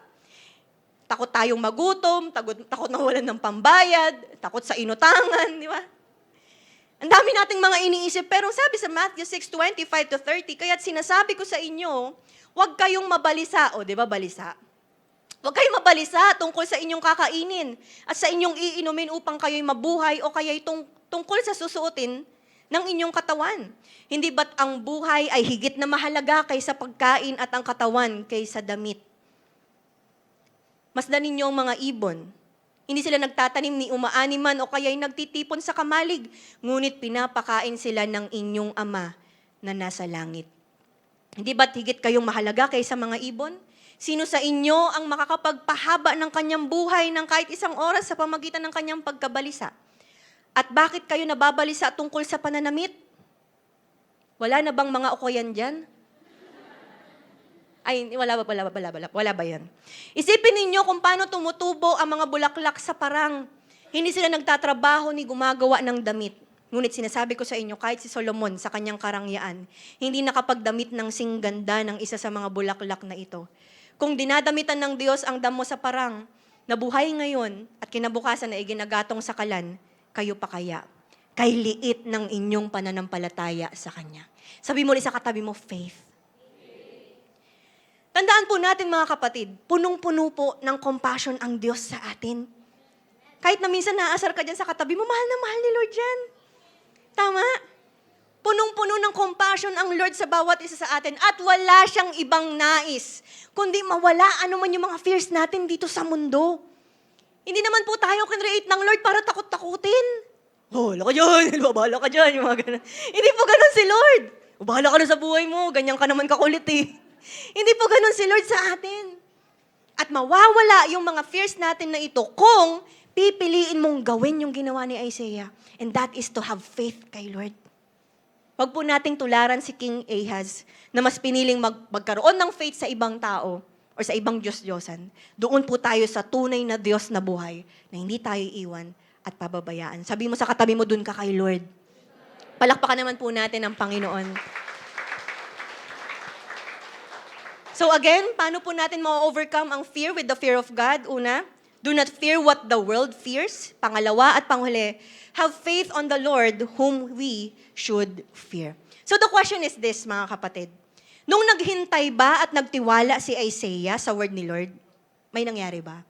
[SPEAKER 5] Takot tayong magutom, takot nawalan ng pambayad, takot sa inutangan, di ba? Ang dami nating mga iniisip, pero sabi sa Matthew 6:25-30, kaya't sinasabi ko sa inyo, huwag kayong mabalisa, o di ba balisa? Huwag kayong mabalisa tungkol sa inyong kakainin at sa inyong iinumin upang kayo'y mabuhay o kaya'y tungkol sa susuotin ng inyong katawan. Hindi ba't ang buhay ay higit na mahalaga kaysa pagkain at ang katawan kaysa damit? Masdan ninyo ang mga ibon. Hindi sila nagtatanim ni umaaniman o kaya'y nagtitipon sa kamalig, ngunit pinapakain sila ng inyong Ama na nasa langit. Hindi ba't higit kayong mahalaga kaysa mga ibon? Sino sa inyo ang makakapagpahaba ng kanyang buhay ng kahit isang oras sa pamagitan ng kanyang pagkabalisa? At bakit kayo nababalisa tungkol sa pananamit? Wala na bang mga okoyan dyan? Ay, wala ba yan? Isipin ninyo kung paano tumutubo ang mga bulaklak sa parang. Hindi sila nagtatrabaho ni gumagawa ng damit. Ngunit sinasabi ko sa inyo, kahit si Solomon sa kanyang karangyaan, hindi nakapagdamit ng singganda ng isa sa mga bulaklak na ito. Kung dinadamitan ng Diyos ang damo sa parang, na buhay ngayon at kinabukasan na iginagatong sa kalan, kayo pa kaya? Kay liit ng inyong pananampalataya sa Kanya. Sabi mo ulit sa katabi mo, faith. Tandaan po natin mga kapatid, punong-puno po ng compassion ang Diyos sa atin. Kahit na minsan naasar ka dyan sa katabi mo, mahal na mahal ni Lord dyan. Tama? Punong-puno ng compassion ang Lord sa bawat isa sa atin at wala siyang ibang nais, kundi mawala ano man yung mga fears natin dito sa mundo. Hindi naman po tayo kinreate ng Lord para takot-takutin. Bahala ka dyan, bahala ka dyan, yung mga ganun. Hindi po ganun si Lord. Bahala ka na sa buhay mo, ganyan ka naman kakulit eh. Hindi po ganun si Lord sa atin. At mawawala yung mga fears natin na ito kung pipiliin mong gawin yung ginawa ni Isaiah. And that is to have faith kay Lord. Huwag po nating tularan si King Ahaz na mas piniling magkaroon ng faith sa ibang tao o sa ibang Diyos-Diyosan. Doon po tayo sa tunay na Diyos na buhay na hindi tayo iwan at pababayaan. Sabi mo sa katabi mo, dun ka kay Lord. Palakpakan naman po natin ang Panginoon. So again, paano po natin ma-overcome ang fear with the fear of God? Una, Do not fear what the world fears. Pangalawa at panghuli, have faith on the Lord whom we should fear. So the question is this, mga kapatid. Nung naghintay ba at nagtiwala si Isaiah sa word ni Lord, may nangyari ba?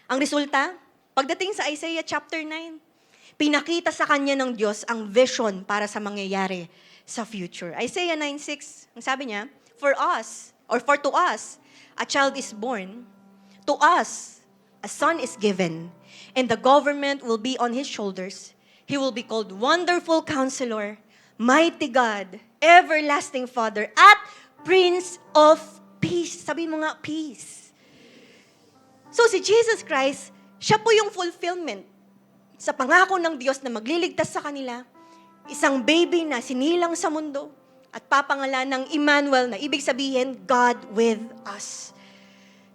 [SPEAKER 5] Ang resulta, pagdating sa Isaiah chapter 9, pinakita sa kanya ng Diyos ang vision para sa mangyayari sa future. Isaiah 9:6, ang sabi niya, for to us, a child is born, to us, a son is given, and the government will be on his shoulders. He will be called Wonderful Counselor, Mighty God, Everlasting Father, at Prince of Peace. Sabi mo nga, peace. So si Jesus Christ, siya po yung fulfillment sa pangako ng Diyos na magliligtas sa kanila, isang baby na sinilang sa mundo at papangalan ng Emmanuel na ibig sabihin, God with us.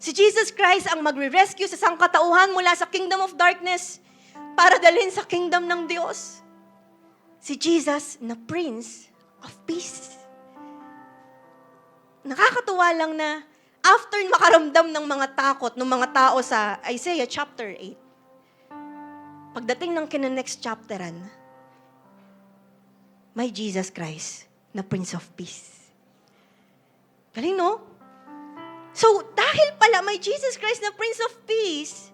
[SPEAKER 5] Si Jesus Christ ang magre-rescue sa sangkatauhan mula sa kingdom of darkness para dalhin sa kingdom ng Diyos. Si Jesus na Prince of Peace. Nakakatuwa lang na after makaramdam ng mga takot ng mga tao sa Isaiah chapter 8, pagdating ng kina-next chapteran, may Jesus Christ na Prince of Peace. Galing, no? So, dahil pala may Jesus Christ na Prince of Peace,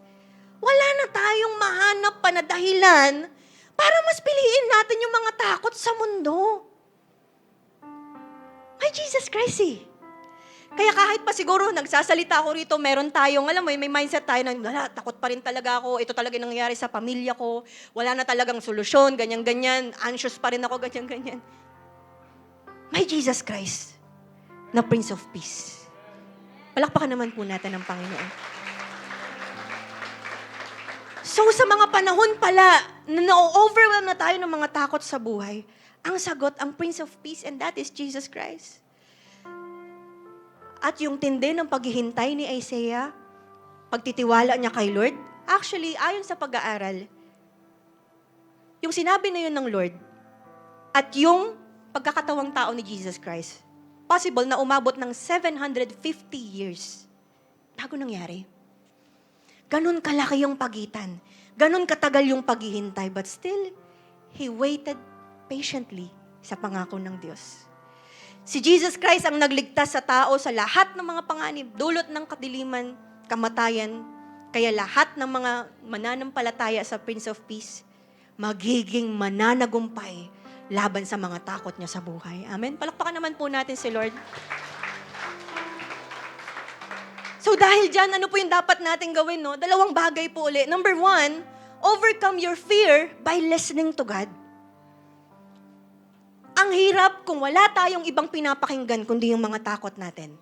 [SPEAKER 5] wala na tayong mahanap pa na dahilan para mas piliin natin yung mga takot sa mundo. May Jesus Christ eh. Kaya kahit pa siguro nagsasalita ako rito, meron tayong, alam mo, may mindset tayo na, wala, takot pa rin talaga ako, ito talaga yung nangyayari sa pamilya ko, wala na talagang solusyon, ganyan-ganyan, anxious pa rin ako, ganyan-ganyan. May Jesus Christ na Prince of Peace. Palakpakan naman po natin ang Panginoon. So sa mga panahon pala na na-overwhelm na tayo ng mga takot sa buhay, ang sagot, ang Prince of Peace, and that is Jesus Christ. At yung tindi ng paghihintay ni Isaiah, pagtitiwala niya kay Lord, actually, ayon sa pag-aaral, yung sinabi na yun ng Lord, at yung pagkakatawang tao ni Jesus Christ, possible na umabot ng 750 years bago nangyari. Ganun kalaki yung pagitan. Ganun katagal yung paghihintay. But still, He waited patiently sa pangako ng Diyos. Si Jesus Christ ang nagligtas sa tao sa lahat ng mga panganib, dulot ng kadiliman, kamatayan. Kaya lahat ng mga mananampalataya sa Prince of Peace, magiging mananagumpay laban sa mga takot niya sa buhay. Amen? Palakpakan naman po natin si Lord. So dahil dyan, ano po yung dapat natin gawin, no? Dalawang bagay po ulit. Number 1, overcome your fear by listening to God. Ang hirap kung wala tayong ibang pinapakinggan kundi yung mga takot natin.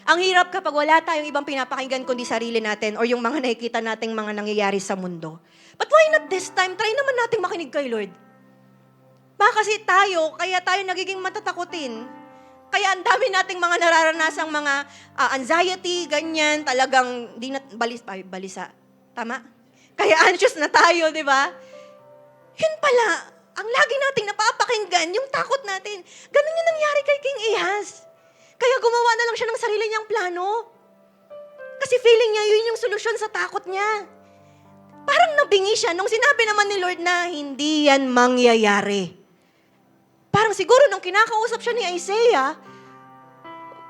[SPEAKER 5] Ang hirap kapag wala tayong ibang pinapakinggan kundi sarili natin or yung mga nakikita nating mga nangyayari sa mundo. But why not this time? Try naman nating makinig kay Lord. Baka kasi kaya tayo nagiging matatakutin. Kaya ang dami nating mga nararanasang mga anxiety, ganyan, talagang di na balisa. Tama? Kaya anxious na tayo, di ba? Yun pala, ang lagi nating napapakinggan, yung takot natin. Ganun yung nangyari kay King Ahaz. Kaya gumawa na lang siya ng sarili niyang plano. Kasi feeling niya, yun yung solusyon sa takot niya. Parang nabingi siya nung sinabi naman ni Lord na hindi yan mangyayari. Parang siguro nung kinakausap siya ni Isaiah,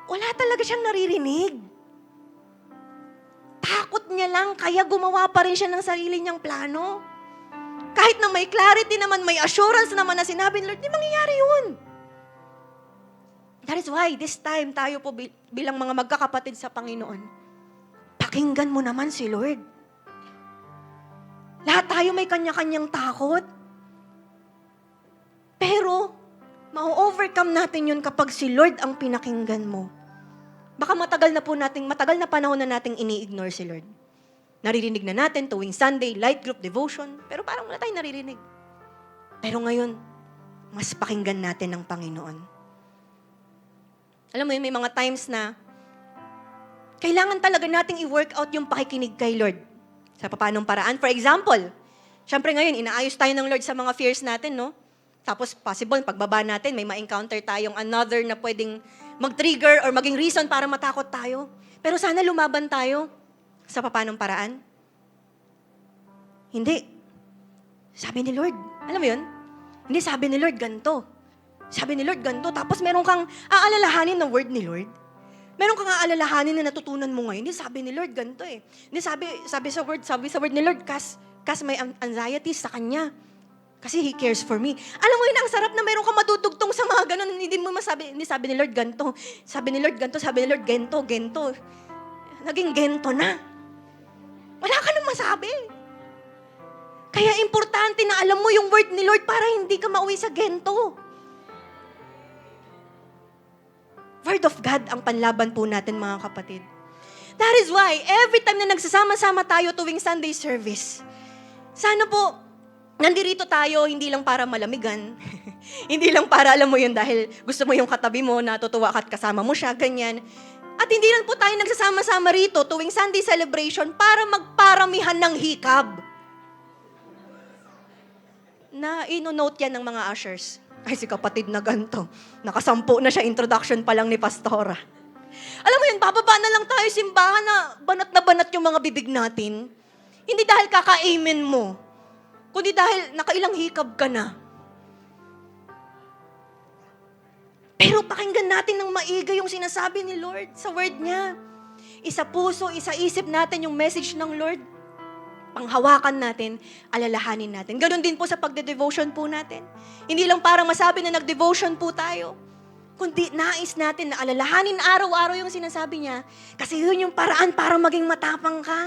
[SPEAKER 5] wala talaga siyang naririnig. Takot niya lang, kaya gumawa pa rin siya ng sarili niyang plano. Kahit na may clarity naman, may assurance naman na sinabi ni Lord, di mangyayari yun. That is why this time tayo po bilang mga magkakapatid sa Panginoon, pakinggan mo naman si Lord. Lahat tayo may kanya-kanyang takot. Pero, ma-overcome natin yun kapag si Lord ang pinakinggan mo. Baka matagal na panahon na nating ini-ignore si Lord. Naririnig na natin tuwing Sunday, light group, devotion, pero parang wala tayong naririnig. Pero ngayon, mas pakinggan natin ang Panginoon. Alam mo yun, may mga times na kailangan talaga nating i-work out yung pakikinig kay Lord. Sa paanong paraan. For example, syempre ngayon, inaayos tayo ng Lord sa mga fears natin, no? Tapos possible, pagbaba natin, may ma-encounter tayong another na pwedeng mag-trigger or maging reason para matakot tayo. Pero sana lumaban tayo. Sa papanong paraan? Hindi. Sabi ni Lord, alam mo yun? Hindi, sabi ni Lord, ganito. Sabi ni Lord, ganito. Tapos meron kang aalalahanin ng word ni Lord. Meron kang aalalahanin na natutunan mo ngayon. Hindi, sabi ni Lord, ganito eh. Hindi, sabi sa word ni Lord, kas may anxiety sa Kanya. Kasi He cares for me. Alam mo yun, ang sarap na meron kang matutugtong sa mga ganun. Hindi mo masabi, hindi, sabi ni Lord, ganito. Sabi ni Lord, ganito. Sabi ni Lord, gento. Naging gento na. Wala ka nang masabi. Kaya importante na alam mo yung word ni Lord para hindi ka mauwi sa gento. Word of God ang panlaban po natin, mga kapatid. That is why, every time na nagsasama-sama tayo tuwing Sunday service, sana po, nandirito tayo hindi lang para malamigan, hindi lang para, alam mo yun, dahil gusto mo yung katabi mo, natutuwa ka at kasama mo siya, ganyan. At hindi lang po tayo nagsasama-sama rito tuwing Sunday celebration para magparamihan ng hikab. Na ino-note yan ng mga ushers. Ay, si kapatid na ganito. Nakasampu na siya, introduction pa lang ni Pastora. Alam mo yun, bababa na lang tayo simbahan na banat yung mga bibig natin. Hindi dahil kaka-amen mo, kundi dahil nakailang hikab ka na. Pero pakinggan natin ng maiga yung sinasabi ni Lord sa word niya. Isa puso, isa isip natin yung message ng Lord. Panghawakan natin, alalahanin natin. Ganon din po sa pagde-devotion po natin. Hindi lang para masabi na nag-devotion po tayo, kundi nais natin na alalahanin araw-araw yung sinasabi niya. Kasi yun yung paraan para maging matapang ka.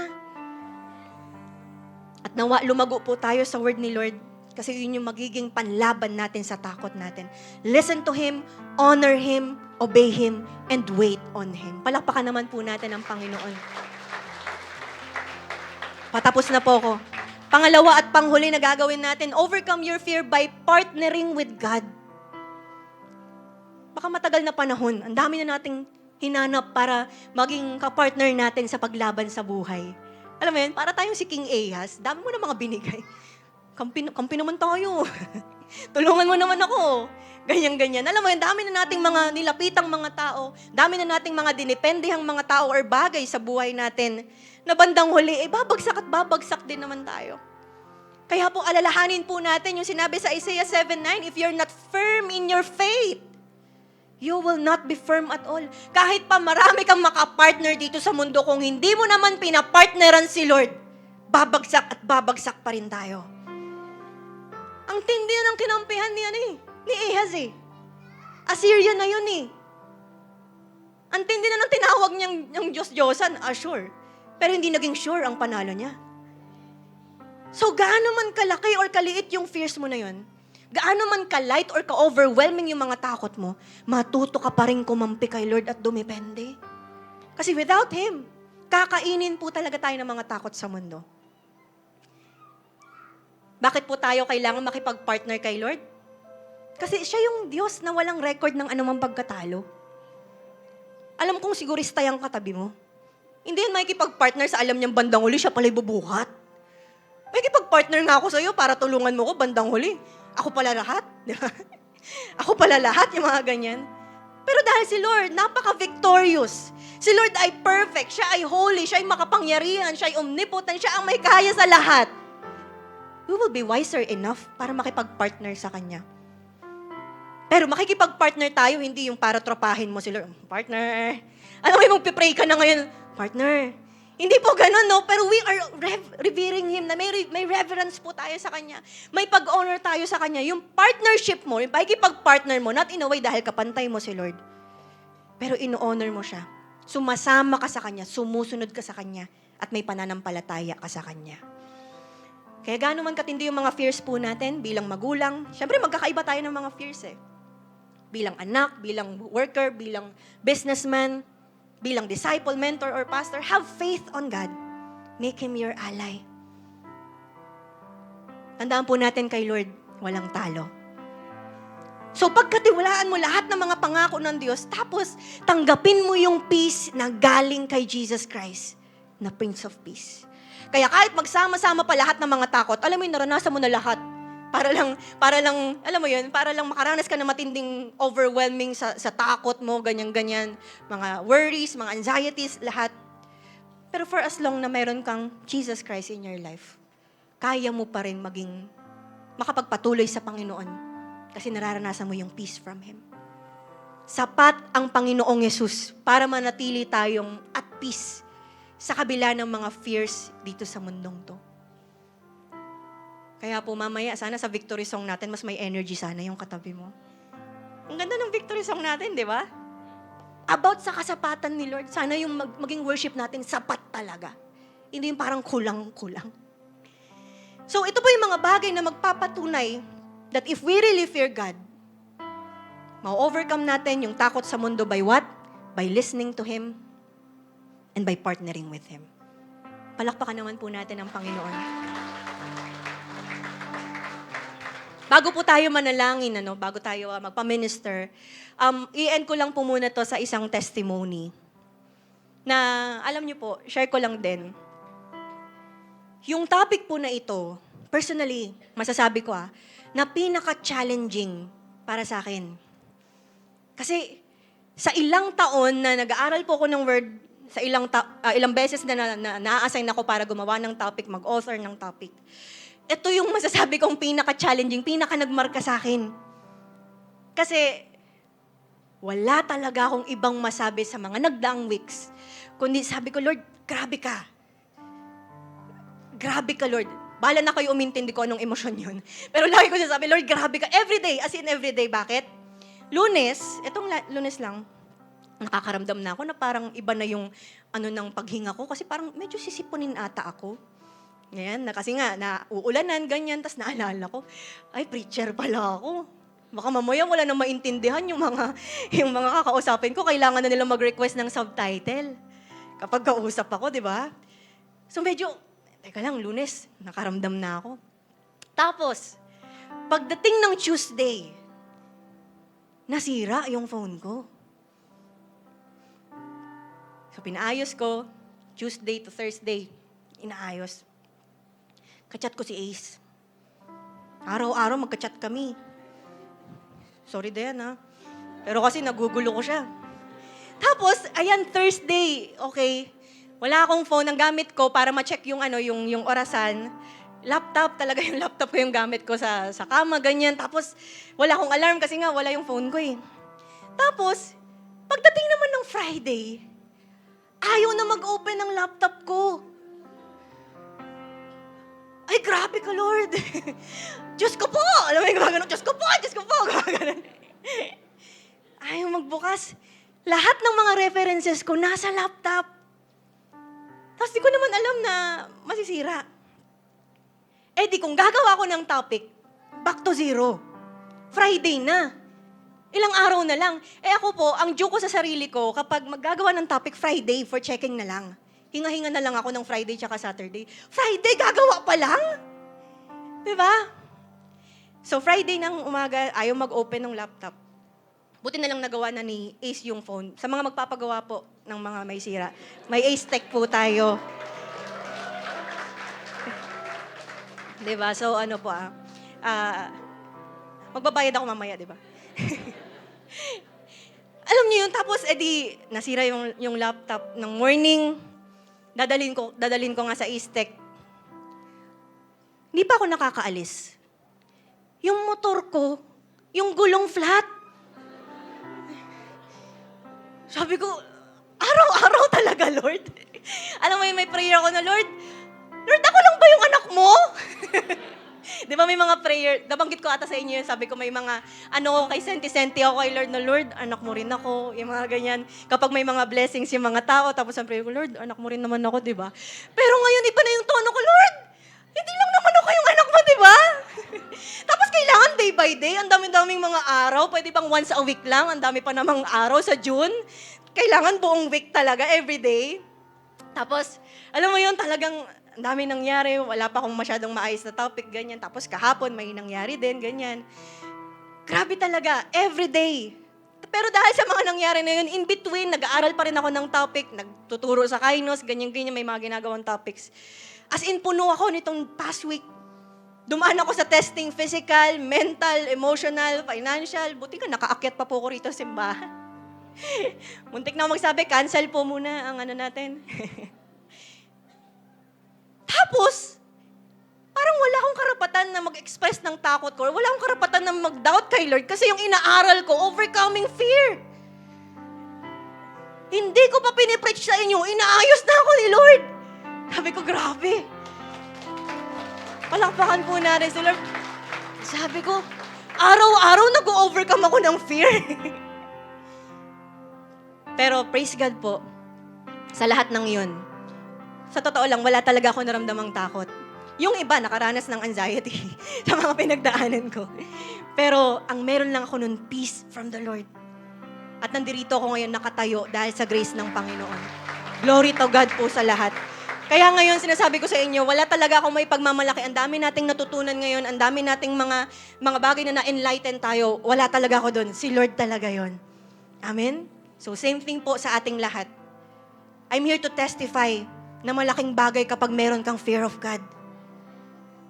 [SPEAKER 5] At nawa, lumago po tayo sa word ni Lord. Kasi yun yung magiging panlaban natin sa takot natin. Listen to Him, honor Him, obey Him, and wait on Him. Palakpakan naman po natin ang Panginoon. Patapos na po ako. Pangalawa at panghuli na gagawin natin, overcome your fear by partnering with God. Baka matagal na panahon, ang dami na nating hinanap para maging kapartner natin sa paglaban sa buhay. Alam mo yun, para tayong si King Ahaz, dami mo na mga binigay. Kampi naman tayo. Tulungan mo naman ako. Ganyan-ganyan. Alam mo yun, dami na nating mga nilapitang mga tao, dami na nating mga dinependehang mga tao or bagay sa buhay natin na bandang huli, babagsak at babagsak din naman tayo. Kaya po, alalahanin po natin yung sinabi sa Isaiah 7:9, if you're not firm in your faith, you will not be firm at all. Kahit pa marami kang makapartner dito sa mundo, kung hindi mo naman pinapartneran si Lord, babagsak at babagsak pa rin tayo. Ang tindi na ng kinampihan ni Ahaz eh. Assyria na yun eh. Ang tindi na ng tinawag niyang Diyos-Diyosan, Ashur. Pero hindi naging sure ang panalo niya. So, gaano man kalaki or kaliit yung fears mo na yun, gaano man ka-light or ka-overwhelming yung mga takot mo, matuto ka pa rin kumampi kay Lord at dumepende. Kasi without Him, kakainin po talaga tayo ng mga takot sa mundo. Bakit po tayo kailangan makipag-partner kay Lord? Kasi siya yung Diyos na walang record ng anumang pagkatalo. Alam kong sigurista yung katabi mo. Hindi yan makikipag-partner sa alam niyang bandang huli, siya pala'y bubuhat. Makikipag-partner nga ako sa'yo para tulungan mo ko bandang huli. Ako pala lahat. Di ba? Ako pala lahat, yung mga ganyan. Pero dahil si Lord, napaka-victorious. Si Lord ay perfect, siya ay holy, siya ay makapangyarihan, siya ay omnipotent, siya ang may kaya sa lahat. We will be wiser enough para makipag-partner sa Kanya. Pero makikipag-partner tayo, hindi yung para tropahin mo si Lord. Partner. Alam mo yung magpipray ka na ngayon, partner. Hindi po ganun, no? Pero we are revering Him, na may reverence po tayo sa Kanya. May pag-honor tayo sa Kanya. Yung partnership mo, yung pakikipag-partner mo, not in a way dahil kapantay mo si Lord. Pero ino-honor mo siya. Sumasama ka sa Kanya, sumusunod ka sa Kanya, at may pananampalataya ka sa Kanya. Kaya gaano man katindi yung mga fears po natin bilang magulang, syempre magkakaiba tayo ng mga fears eh. Bilang anak, bilang worker, bilang businessman, bilang disciple, mentor, or pastor, have faith on God. Make Him your ally. Tandaan po natin kay Lord, walang talo. So pagkatiwalaan mo lahat ng mga pangako ng Diyos, tapos tanggapin mo yung peace na galing kay Jesus Christ, na Prince of Peace. Kaya kahit magsama-sama pa lahat ng mga takot, alam mo yun, naranasan mo na lahat. Para lang, alam mo yun, para lang makaranas ka na matinding overwhelming sa takot mo, ganyan-ganyan. Mga worries, mga anxieties, lahat. Pero for as long na meron kang Jesus Christ in your life, kaya mo pa rin makapagpatuloy sa Panginoon kasi nararanasan mo yung peace from Him. Sapat ang Panginoong Yesus para manatili tayong at peace sa kabila ng mga fears dito sa mundong to. Kaya po mamaya, sana sa victory song natin, mas may energy sana yung katabi mo. Ang ganda ng victory song natin, di ba? About sa kasapatan ni Lord. Sana yung maging worship natin sapat talaga. Hindi yung parang kulang-kulang. So ito po yung mga bagay na magpapatunay that if we really fear God, ma-overcome natin yung takot sa mundo by what? By listening to Him and by partnering with Him. Palakpakan naman po natin ang Panginoon. Bago po tayo manalangin, bago tayo magpa-minister, i-end ko lang po muna to sa isang testimony. Na, alam niyo po, share ko lang din. Yung topic po na ito, personally, masasabi ko na pinaka-challenging para sa akin. Kasi, sa ilang taon na nag-aaral po ako ng word, sa ilang beses na na-assign ako para gumawa ng topic, mag-author ng topic, ito yung masasabi kong pinaka-challenging, pinaka-nagmarka sa akin. Kasi, wala talaga akong ibang masabi sa mga nagdaang weeks. Kundi sabi ko, Lord, grabe ka. Grabe ka, Lord. Bahala na kayo umintindi ko anong emosyon yun. Pero lagi ko sabi, Lord, grabe ka. Everyday, as in everyday. Bakit? Lunes, etong Lunes lang, nakakaramdam na ako na parang iba na yung ng paghinga ko. Kasi parang medyo sisipunin ata ako. Ngayon, kasi nga, nauulanan, ganyan, tas naalala ko, ay, preacher pala ako. Baka mamaya wala nang maintindihan yung mga kakausapin ko, kailangan na nila mag-request ng subtitle. Kapag kausap ako, di ba? So medyo, teka lang, Lunes, nakaramdam na ako. Tapos, pagdating ng Tuesday, nasira yung phone ko. So pinaayos ko, Tuesday to Thursday, inaayos. Kachat ko si Ace. Araw-araw magkachat kami. Sorry Diane, Pero kasi nagugulo ko siya. Tapos, ayan, Thursday, okay. Wala akong phone. Ang gamit ko para ma-check yung orasan. Laptop, talaga yung laptop ko yung gamit ko sa kama, ganyan. Tapos, wala akong alarm kasi nga wala yung phone ko eh. Tapos, pagdating naman ng Friday, ayaw na mag-open ng laptop ko. Ay, grabe ka, Lord. Diyos ko po! Alam mo yung gumagano, Diyos ko po! Gumagano. Ayaw magbukas. Lahat ng mga references ko nasa laptop. Tapos di ko naman alam na masisira. Eh di kung gagawa ko ng topic, back to zero. Friday na. Ilang araw na lang. Eh ako po, ang due ko sa sarili ko, kapag maggagawa ng topic, Friday for checking na lang. Hinga-hinga na lang ako ng Friday tsaka Saturday. Friday, gagawa pa lang? Diba? So Friday ng umaga, ayaw mag-open ng laptop. Buti na lang nagawa na ni Ace yung phone. Sa mga magpapagawa po ng mga may sira, may Ace Tech po tayo. Diba? So ano po magbabayad ako mamaya, diba? Alam niyo yun, tapos edi nasira yung laptop ng morning. Dadalhin ko nga sa Ace Tech. Hindi pa ako nakakaalis. Yung motor ko, yung gulong flat. Sabi ko, araw-araw talaga, Lord. Alam mo yun, may prayer ako na, Lord, ako lang ba yung anak mo? Di ba may mga prayer, nabanggit ko ata sa inyo yun, sabi ko may mga, kay senti-senti ako kay Lord na, Lord, anak mo rin ako, yung mga ganyan. Kapag may mga blessings yung mga tao, tapos ang prayer ko, Lord, anak mo rin naman ako, di ba? Pero ngayon, iba na yung tono ko, Lord, hindi lang naman ako yung anak mo, di ba? Tapos kailangan day by day, ang dami-daming mga araw, pwede bang once a week lang, ang dami pa namang araw sa June. Kailangan buong week talaga, every day. Tapos, alam mo yun, talagang ang dami nangyari, wala pa akong masyadong maayos na topic, ganyan. Tapos kahapon, may nangyari din, ganyan. Grabe talaga, every day. Pero dahil sa mga nangyari na yun, in between, nag-aaral pa rin ako ng topic, nagtuturo sa Kainos, ganyan-ganyan, may mga ginagawang topics. As in, puno ako nitong past week. Dumaan ako sa testing, physical, mental, emotional, financial. Buti ka, nakaakyat pa po ko rito sa simbahan. Muntik na ako magsabi, cancel po muna ang natin. Tapos, parang wala akong karapatan na mag-express ng takot ko. Wala akong karapatan na mag-doubt kay Lord kasi yung inaaral ko, overcoming fear. Hindi ko pa pinipreach sa inyo, inaayos na ako ni Lord. Sabi ko, grabe. Palakpakan po natin si Lord. Sabi ko, araw-araw nag-overcome ako ng fear. Pero praise God po, sa lahat ng yun, sa totoo lang, wala talaga ako naramdamang takot. Yung iba, nakaranas ng anxiety sa mga pinagdaanan ko. Pero ang meron lang ako nun, peace from the Lord. At nandirito ako ngayon nakatayo dahil sa grace ng Panginoon. Glory to God po sa lahat. Kaya ngayon, sinasabi ko sa inyo, wala talaga akong may pagmamalaki. Ang dami nating natutunan ngayon, ang dami nating mga bagay na na-enlighten tayo. Wala talaga ako doon. Si Lord talaga yon. Amen? So, same thing po sa ating lahat. I'm here to testify na malaking bagay kapag meron kang fear of God.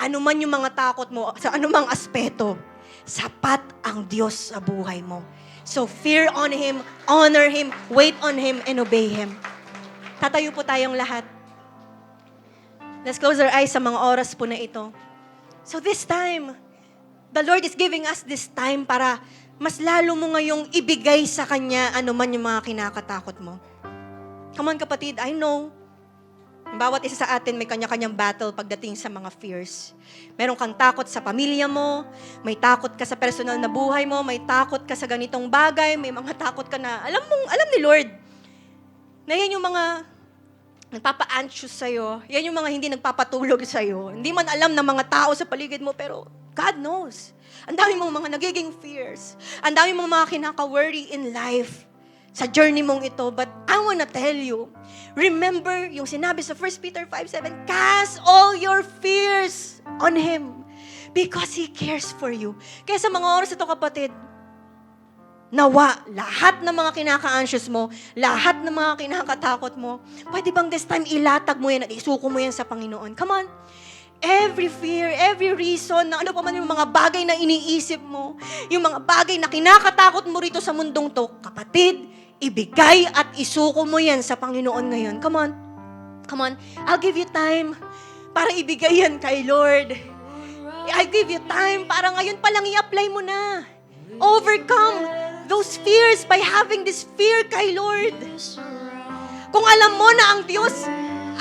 [SPEAKER 5] Ano man yung mga takot mo, sa anumang aspeto, sapat ang Diyos sa buhay mo. So, fear on Him, honor Him, wait on Him, and obey Him. Tatayo po tayong lahat. Let's close our eyes sa mga oras po na ito. So this time, the Lord is giving us this time para mas lalo mo ngayong ibigay sa Kanya ano man yung mga kinakatakot mo. Come on kapatid, I know, bawat isa sa atin may kanya-kanyang battle pagdating sa mga fears. Meron kang takot sa pamilya mo, may takot ka sa personal na buhay mo, may takot ka sa ganitong bagay, may mga takot ka na, alam ni Lord, na yan yung mga nagpapa-anxious sa'yo, yan yung mga hindi nagpapatulog sa'yo, hindi man alam ng mga tao sa paligid mo, pero God knows. Ang dami mong mga nagiging fears, ang dami mong mga kinaka-worry in life, sa journey mong ito, but I wanna tell you, remember yung sinabi sa 1 Peter 5:7, cast all your fears on Him because He cares for you. Kaya sa mga oras ito kapatid, nawa, lahat ng mga kinaka-anxious mo, lahat ng mga kinakatakot mo, pwede bang this time ilatag mo yan at isuko mo yan sa Panginoon? Come on. Every fear, every reason, na ano pa man yung mga bagay na iniisip mo, yung mga bagay na kinakatakot mo rito sa mundong to, kapatid, ibigay at isuko mo yan sa Panginoon ngayon. Come on. Come on. I'll give you time para ibigay yan kay Lord. I'll give you time para ngayon pa lang i-apply mo na. Overcome those fears by having this fear kay Lord. Kung alam mo na ang Diyos,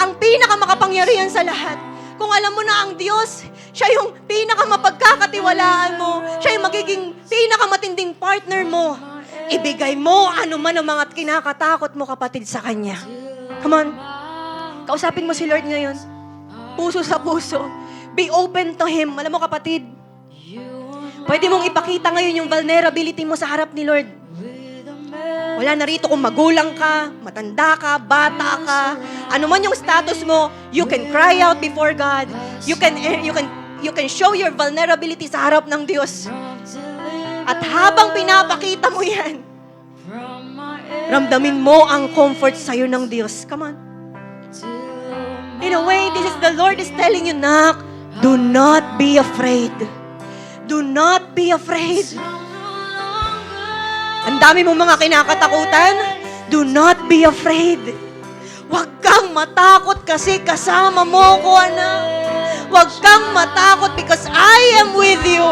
[SPEAKER 5] ang pinakamakapangyarihan sa lahat, kung alam mo na ang Diyos, siya yung pinakamapagkakatiwalaan mo, siya yung magiging pinakamatinding partner mo, ibigay mo ano man ang mga kinakatakot mo kapatid sa Kanya. Come on. Kausapin mo si Lord ngayon. Puso sa puso. Be open to Him. Alam mo kapatid, pwede mong ipakita ngayon yung vulnerability mo sa harap ni Lord. Wala na rito kung magulang ka, matanda ka, bata ka, ano man yung status mo, you can cry out before God. You can show your vulnerability sa harap ng Diyos. At habang pinapakita mo yan, ramdamin mo ang comfort sa'yo ng Diyos. Come on. In a way, this is the Lord is telling you, Nak, do not be afraid. Do not be afraid. Ang dami mong mga kinakatakutan, do not be afraid. Huwag kang matakot kasi kasama mo ko, anak. Huwag kang matakot because I am with you.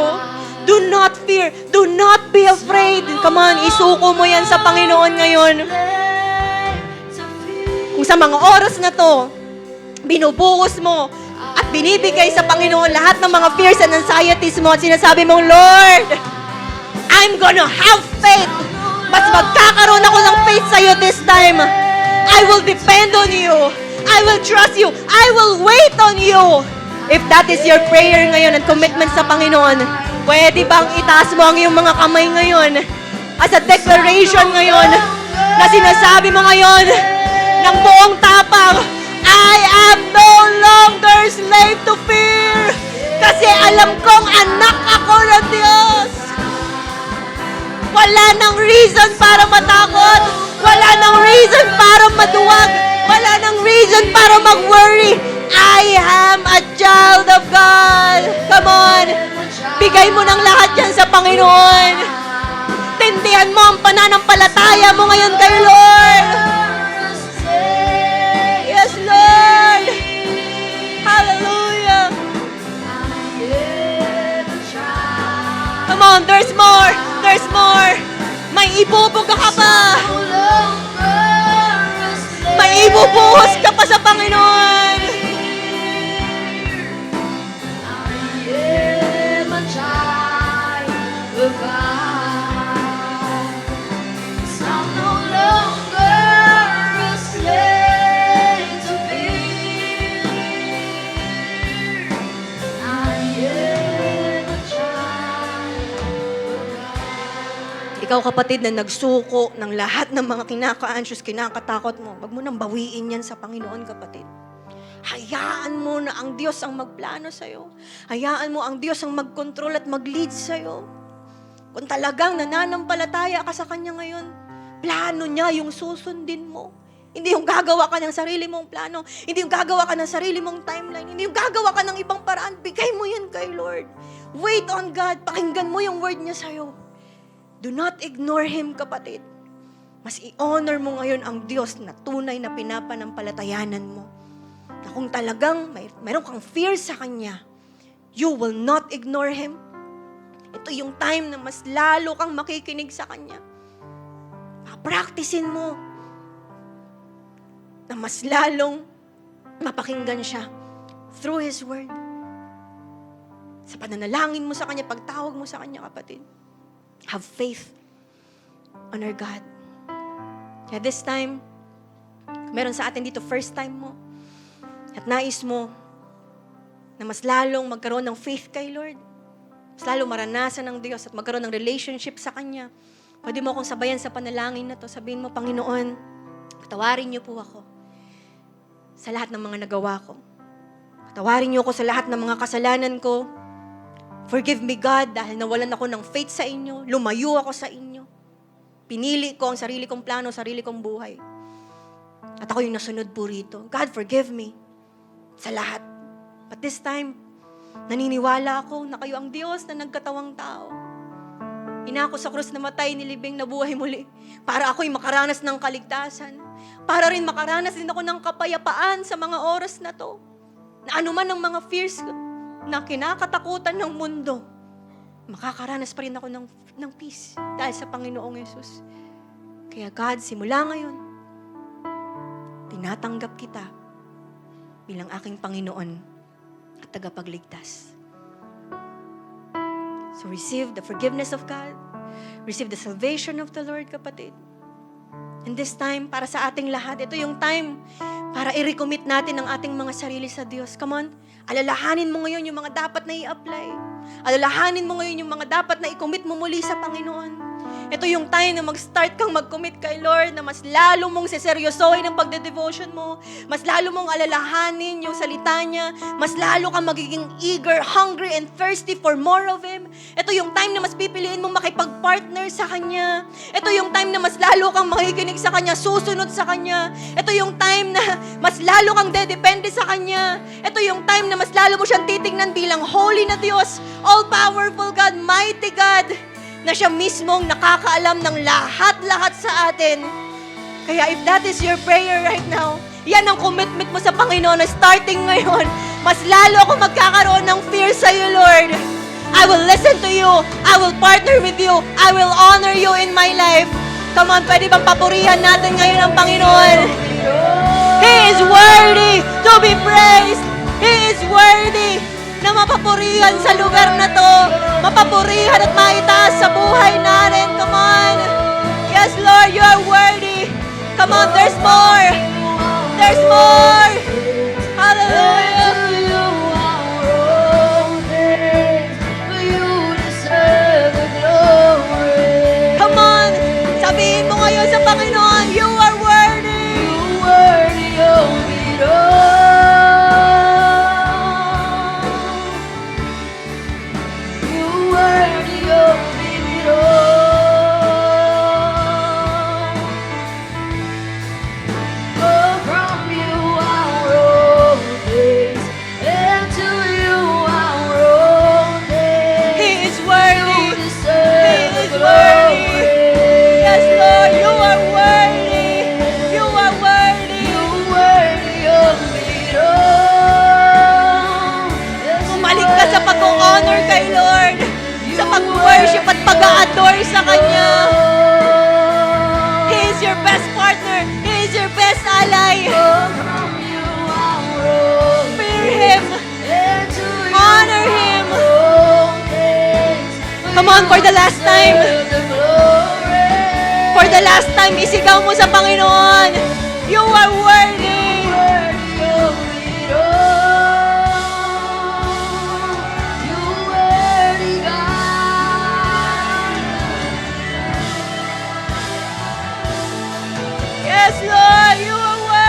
[SPEAKER 5] Do not fear. Do not be afraid. Come on, isuko mo yan sa Panginoon ngayon. Kung sa mga oras na to, binubuhos mo at binibigay sa Panginoon lahat ng mga fears and anxieties mo at sinasabi mong, Lord, I'm gonna have faith. Mas magkakaroon ako ng faith sa'yo this time. I will depend on you. I will trust you. I will wait on you. If that is your prayer ngayon and commitment sa Panginoon, pwede bang itaas mo ang iyong mga kamay ngayon as a declaration ngayon na sinasabi mo ngayon ng buong tapang, I am no longer slave to fear kasi alam kong anak ako ng Diyos. Wala nang reason para matakot. Wala nang reason para maduwag. Wala nang reason para mag-worry. I am a child of God. Come on. Bigay mo ng lahat yan sa Panginoon. Tindihan mo ang pananampalataya mo ngayon kay Lord. Yes, Lord. Hallelujah. on, there's more! There's more! May ibubuga ka pa! May ibubuhos ka pa sa Panginoon!
[SPEAKER 4] am a child of God. 'Cause I'm no longer a slave to fear. I am a child of God.
[SPEAKER 5] Ikaw kapatid na nagsuko ng lahat ng mga kinaka-anxious, kinakatakot mo, wag mo nang bawiin yan sa Panginoon kapatid. Hayaan mo na ang Diyos ang magplano sa'yo. Hayaan mo ang Diyos ang mag-control at mag-lead sa'yo. Kung talagang nananampalataya ka sa Kanya ngayon, plano niya yung susundin mo. Hindi yung gagawa ka ng sarili mong plano. Hindi yung gagawa ka ng sarili mong timeline. Hindi yung gagawa ka ng ibang paraan. Bigay mo yan kay Lord. Wait on God. Pakinggan mo yung word niya sa'yo. Do not ignore Him, kapatid. Mas i-honor mo ngayon ang Diyos na tunay na pinapanampalatayanan mo. Na kung talagang mayroon kang fear sa Kanya, you will not ignore Him. Ito yung time na mas lalo kang makikinig sa Kanya. Practicein mo na mas lalong mapakinggan siya through His Word. Sa pananalangin mo sa Kanya, pagtawag mo sa Kanya, kapatid. Have faith on our God. Kaya this time, meron sa atin dito, first time mo, at nais mo na mas lalong magkaroon ng faith kay Lord, mas lalong maranasan ng Diyos at magkaroon ng relationship sa Kanya, pwede mo akong sabayan sa panalangin na to. Sabihin mo, Panginoon, patawarin niyo po ako sa lahat ng mga nagawa ko. Patawarin niyo ako sa lahat ng mga kasalanan ko. Forgive me, God, dahil nawalan ako ng faith sa inyo. Lumayo ako sa inyo. Pinili ko ang sarili kong plano, sarili kong buhay. At ako yung nasunod po rito. God, forgive me sa lahat. But this time, naniniwala ako na kayo ang Diyos na nagkatawang tao. Inako sa krus na matay, nilibing, nabuhay muli. Para ako'y makaranas ng kaligtasan. Para rin makaranas din ako ng kapayapaan sa mga oras na to. Na anuman ang mga fears na kinakatakutan ng mundo, makakaranas pa rin ako ng peace dahil sa Panginoong Yesus. Kaya God, simula ngayon, tinatanggap kita bilang aking Panginoon at tagapagligtas. So receive the forgiveness of God. Receive the salvation of the Lord, kapatid. And this time, para sa ating lahat, ito yung time para i-recommit natin ang ating mga sarili sa Diyos. Come on, alalahanin mo ngayon yung mga dapat na i-apply. Alalahanin mo ngayon yung mga dapat na i-commit mo muli sa Panginoon. Ito yung time na mag-start kang mag-commit kay Lord, na mas lalo mong seseryosohin ang pagde-devotion mo, mas lalo mong alalahanin yung salita niya, mas lalo kang magiging eager, hungry, and thirsty for more of Him. Ito yung time na mas pipiliin mong makipag-partner sa Kanya. Ito yung time na mas lalo kang makikinig sa Kanya, susunod sa Kanya. Ito yung time na mas lalo kang dedepende sa Kanya. Ito yung time na mas lalo mo siyang titingnan bilang holy na Diyos, all-powerful God, mighty God, na siya mismong nakakaalam ng lahat-lahat sa atin. Kaya if that is your prayer right now, yan ang commitment mo sa Panginoon na starting ngayon, mas lalo ako magkakaroon ng fear sa iyo, Lord. I will listen to you. I will partner with you. I will honor you in my life. Come on, pwede bang papurihan natin ngayon ang Panginoon? He is worthy to be praised. He is worthy na mapapurihan sa lugar na to, mapapurihan at maitaas sa buhay natin. Come on. Yes, Lord, you are worthy. Come on, there's more. There's more. Hallelujah. Come on, sabihin mo ngayon sa Panginoon, you are worthy. You are worthy of it all. sa pag-worship at pag-adore sa Kanya. He is your best partner. He is your best ally. Fear Him. Honor Him. Come on, for the last time. For the last time, isigaw mo sa Panginoon. You are worthy. Yes, Lord, you are worthy.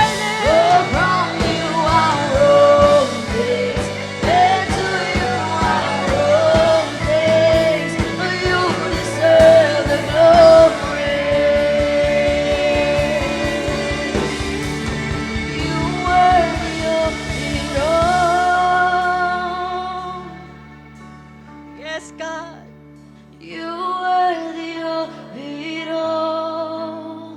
[SPEAKER 5] Yes, God.
[SPEAKER 4] You worthy of it all.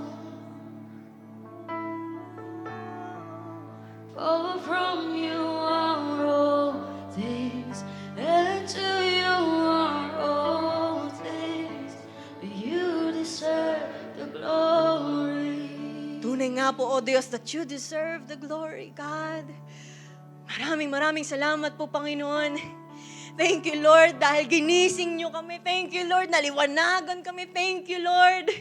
[SPEAKER 4] For from you are all things, and to you are all things. You deserve the glory.
[SPEAKER 5] Tunay nga po, O Diyos, that you deserve the glory, God. Maraming salamat po, Panginoon. Thank you, Lord, dahil ginising niyo kami. Thank you, Lord, naliwanagan kami. Thank you, Lord,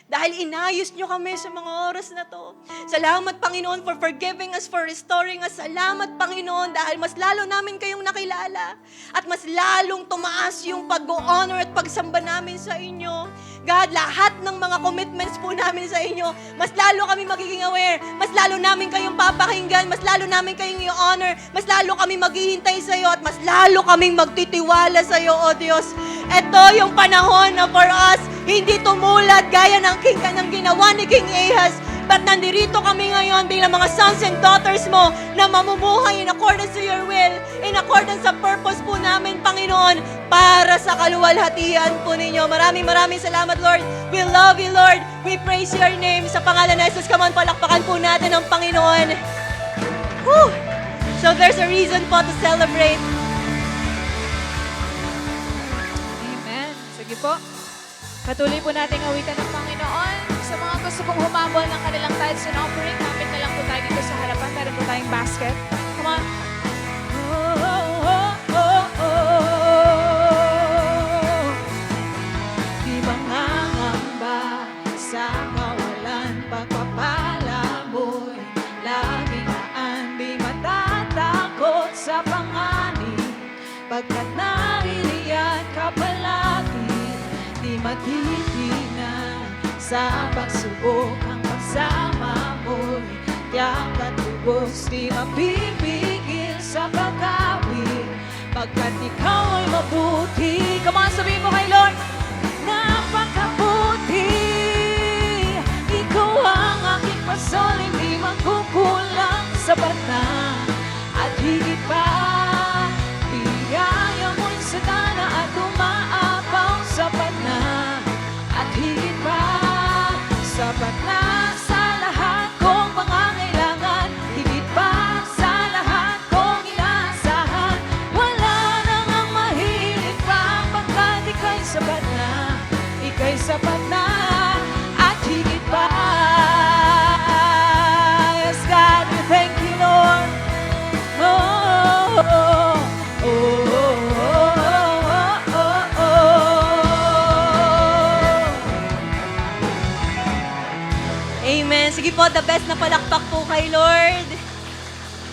[SPEAKER 5] dahil inayos niyo kami sa mga oras na to. Salamat, Panginoon, for forgiving us, for restoring us. Salamat, Panginoon, dahil mas lalo namin kayong nakilala at mas lalong tumaas yung pag-honor at pagsamba namin sa inyo. God, lahat ng mga commitments po namin sa inyo, mas lalo kami magiging aware, mas lalo namin kayong papakinggan, mas lalo namin kayong i-honor, mas lalo kami maghihintay sa iyo, at mas lalo kaming magtitiwala sa iyo, O Diyos. Ito yung panahon na for us, hindi tumulad gaya ng ginawa ni King Ahaz, but nandirito kami ngayon bilang mga sons and daughters mo na mamumuhay in accordance to your will, in accordance sa purpose po namin, Panginoon, para sa kaluwalhatian po ninyo. Maraming salamat, Lord. We love you, Lord. We praise your name. Sa pangalan ni Jesus, come on, palakpakan po natin ang Panginoon. Whew! So there's a reason po to celebrate.
[SPEAKER 1] Amen. Sige po. Patuloy po nating awitan ng Panginoon. Sa mga gusto pong humabol ng kanilang tithes and offering, kapit na lang po tayo dito sa harapan. Meron po tayong basket. Come on. Di ba nangamba sa kawalan, pagpapala mo'y laging naan, di matatakot sa panganib, pagkat nairiyan ka palagi, di matitinag sa pagsubok ang pagsama mo'y tiyak at lubos, di mapipigil sa pag-awit, pagkat ikaw ay mabuti. Come on, sabihin mo kay Lord, napakabuti. Ikaw ang aking pasol, hindi magkukulang, sapat na at higit pa. Biyaya mo'y sagana at umaapaw, sapat na at higit pa. Sapat na sa lahat kong pangangailangan, higit pa sa lahat kong inaasahan. Wala nang ang mahilig pa, pagkat ika'y sapat na, ika'y sapat na at higit pa. Yes, God, we thank you, Lord. Oh, oh, oh, oh, oh, oh, oh, oh.
[SPEAKER 5] Amen. Sige po, the best na palakpak po kay Lord.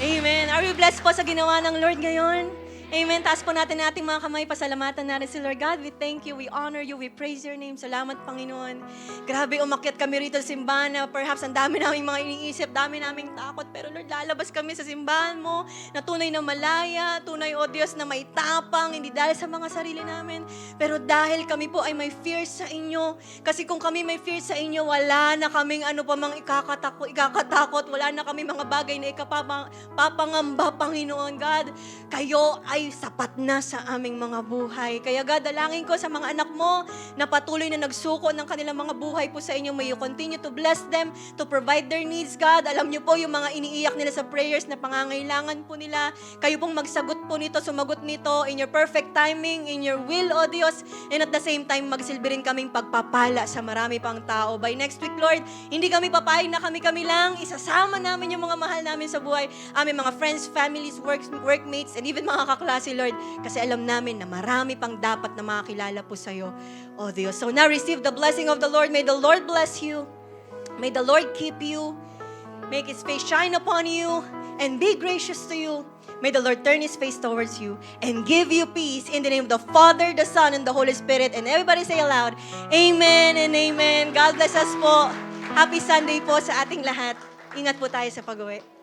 [SPEAKER 5] Amen. Are we blessed po sa ginawa ng Lord ngayon? Amen. Taas po natin ating mga kamay. Pasalamatan natin si Lord. God, we thank you, we honor you, we praise your name. Salamat, Panginoon. Grabe, umakyat kami rito sa simbahan na perhaps ang dami naming mga iniisip, dami naming takot. Pero Lord, lalabas kami sa simbahan mo na tunay na malaya, tunay, O Diyos, na may tapang, hindi dahil sa mga sarili namin, pero dahil kami po ay may fear sa inyo. Kasi kung kami may fear sa inyo, wala na kaming ano pa mang ikakatakot, wala na kami mga bagay na ikapapangamba, Panginoon. God, kayo ay ay sapat na sa aming mga buhay. Kaya God, dalangin ko sa mga anak mo na patuloy na nagsuko ng kanilang mga buhay po sa inyo. May you continue to bless them, to provide their needs, God. Alam niyo po yung mga iniiyak nila sa prayers na pangangailangan po nila. Kayo pong magsagot po nito, sumagot nito in your perfect timing, in your will, O Diyos. And at the same time, magsilbi rin kaming pagpapala sa marami pang tao. By next week, Lord, hindi kami papayag na kami lang. Isasama namin yung mga mahal namin sa buhay, aming mga friends, families, workmates, and even mga kaklase, Lord, kasi alam namin na marami pang dapat na makakilala po sa'yo, O Diyos. So now receive the blessing of the Lord. May the Lord bless you. May the Lord keep you. Make His face shine upon you and be gracious to you. May the Lord turn His face towards you and give you peace in the name of the Father, the Son, and the Holy Spirit. And everybody say aloud, Amen and Amen. God bless us po. Happy Sunday po sa ating lahat. Ingat po tayo sa pag-uwi.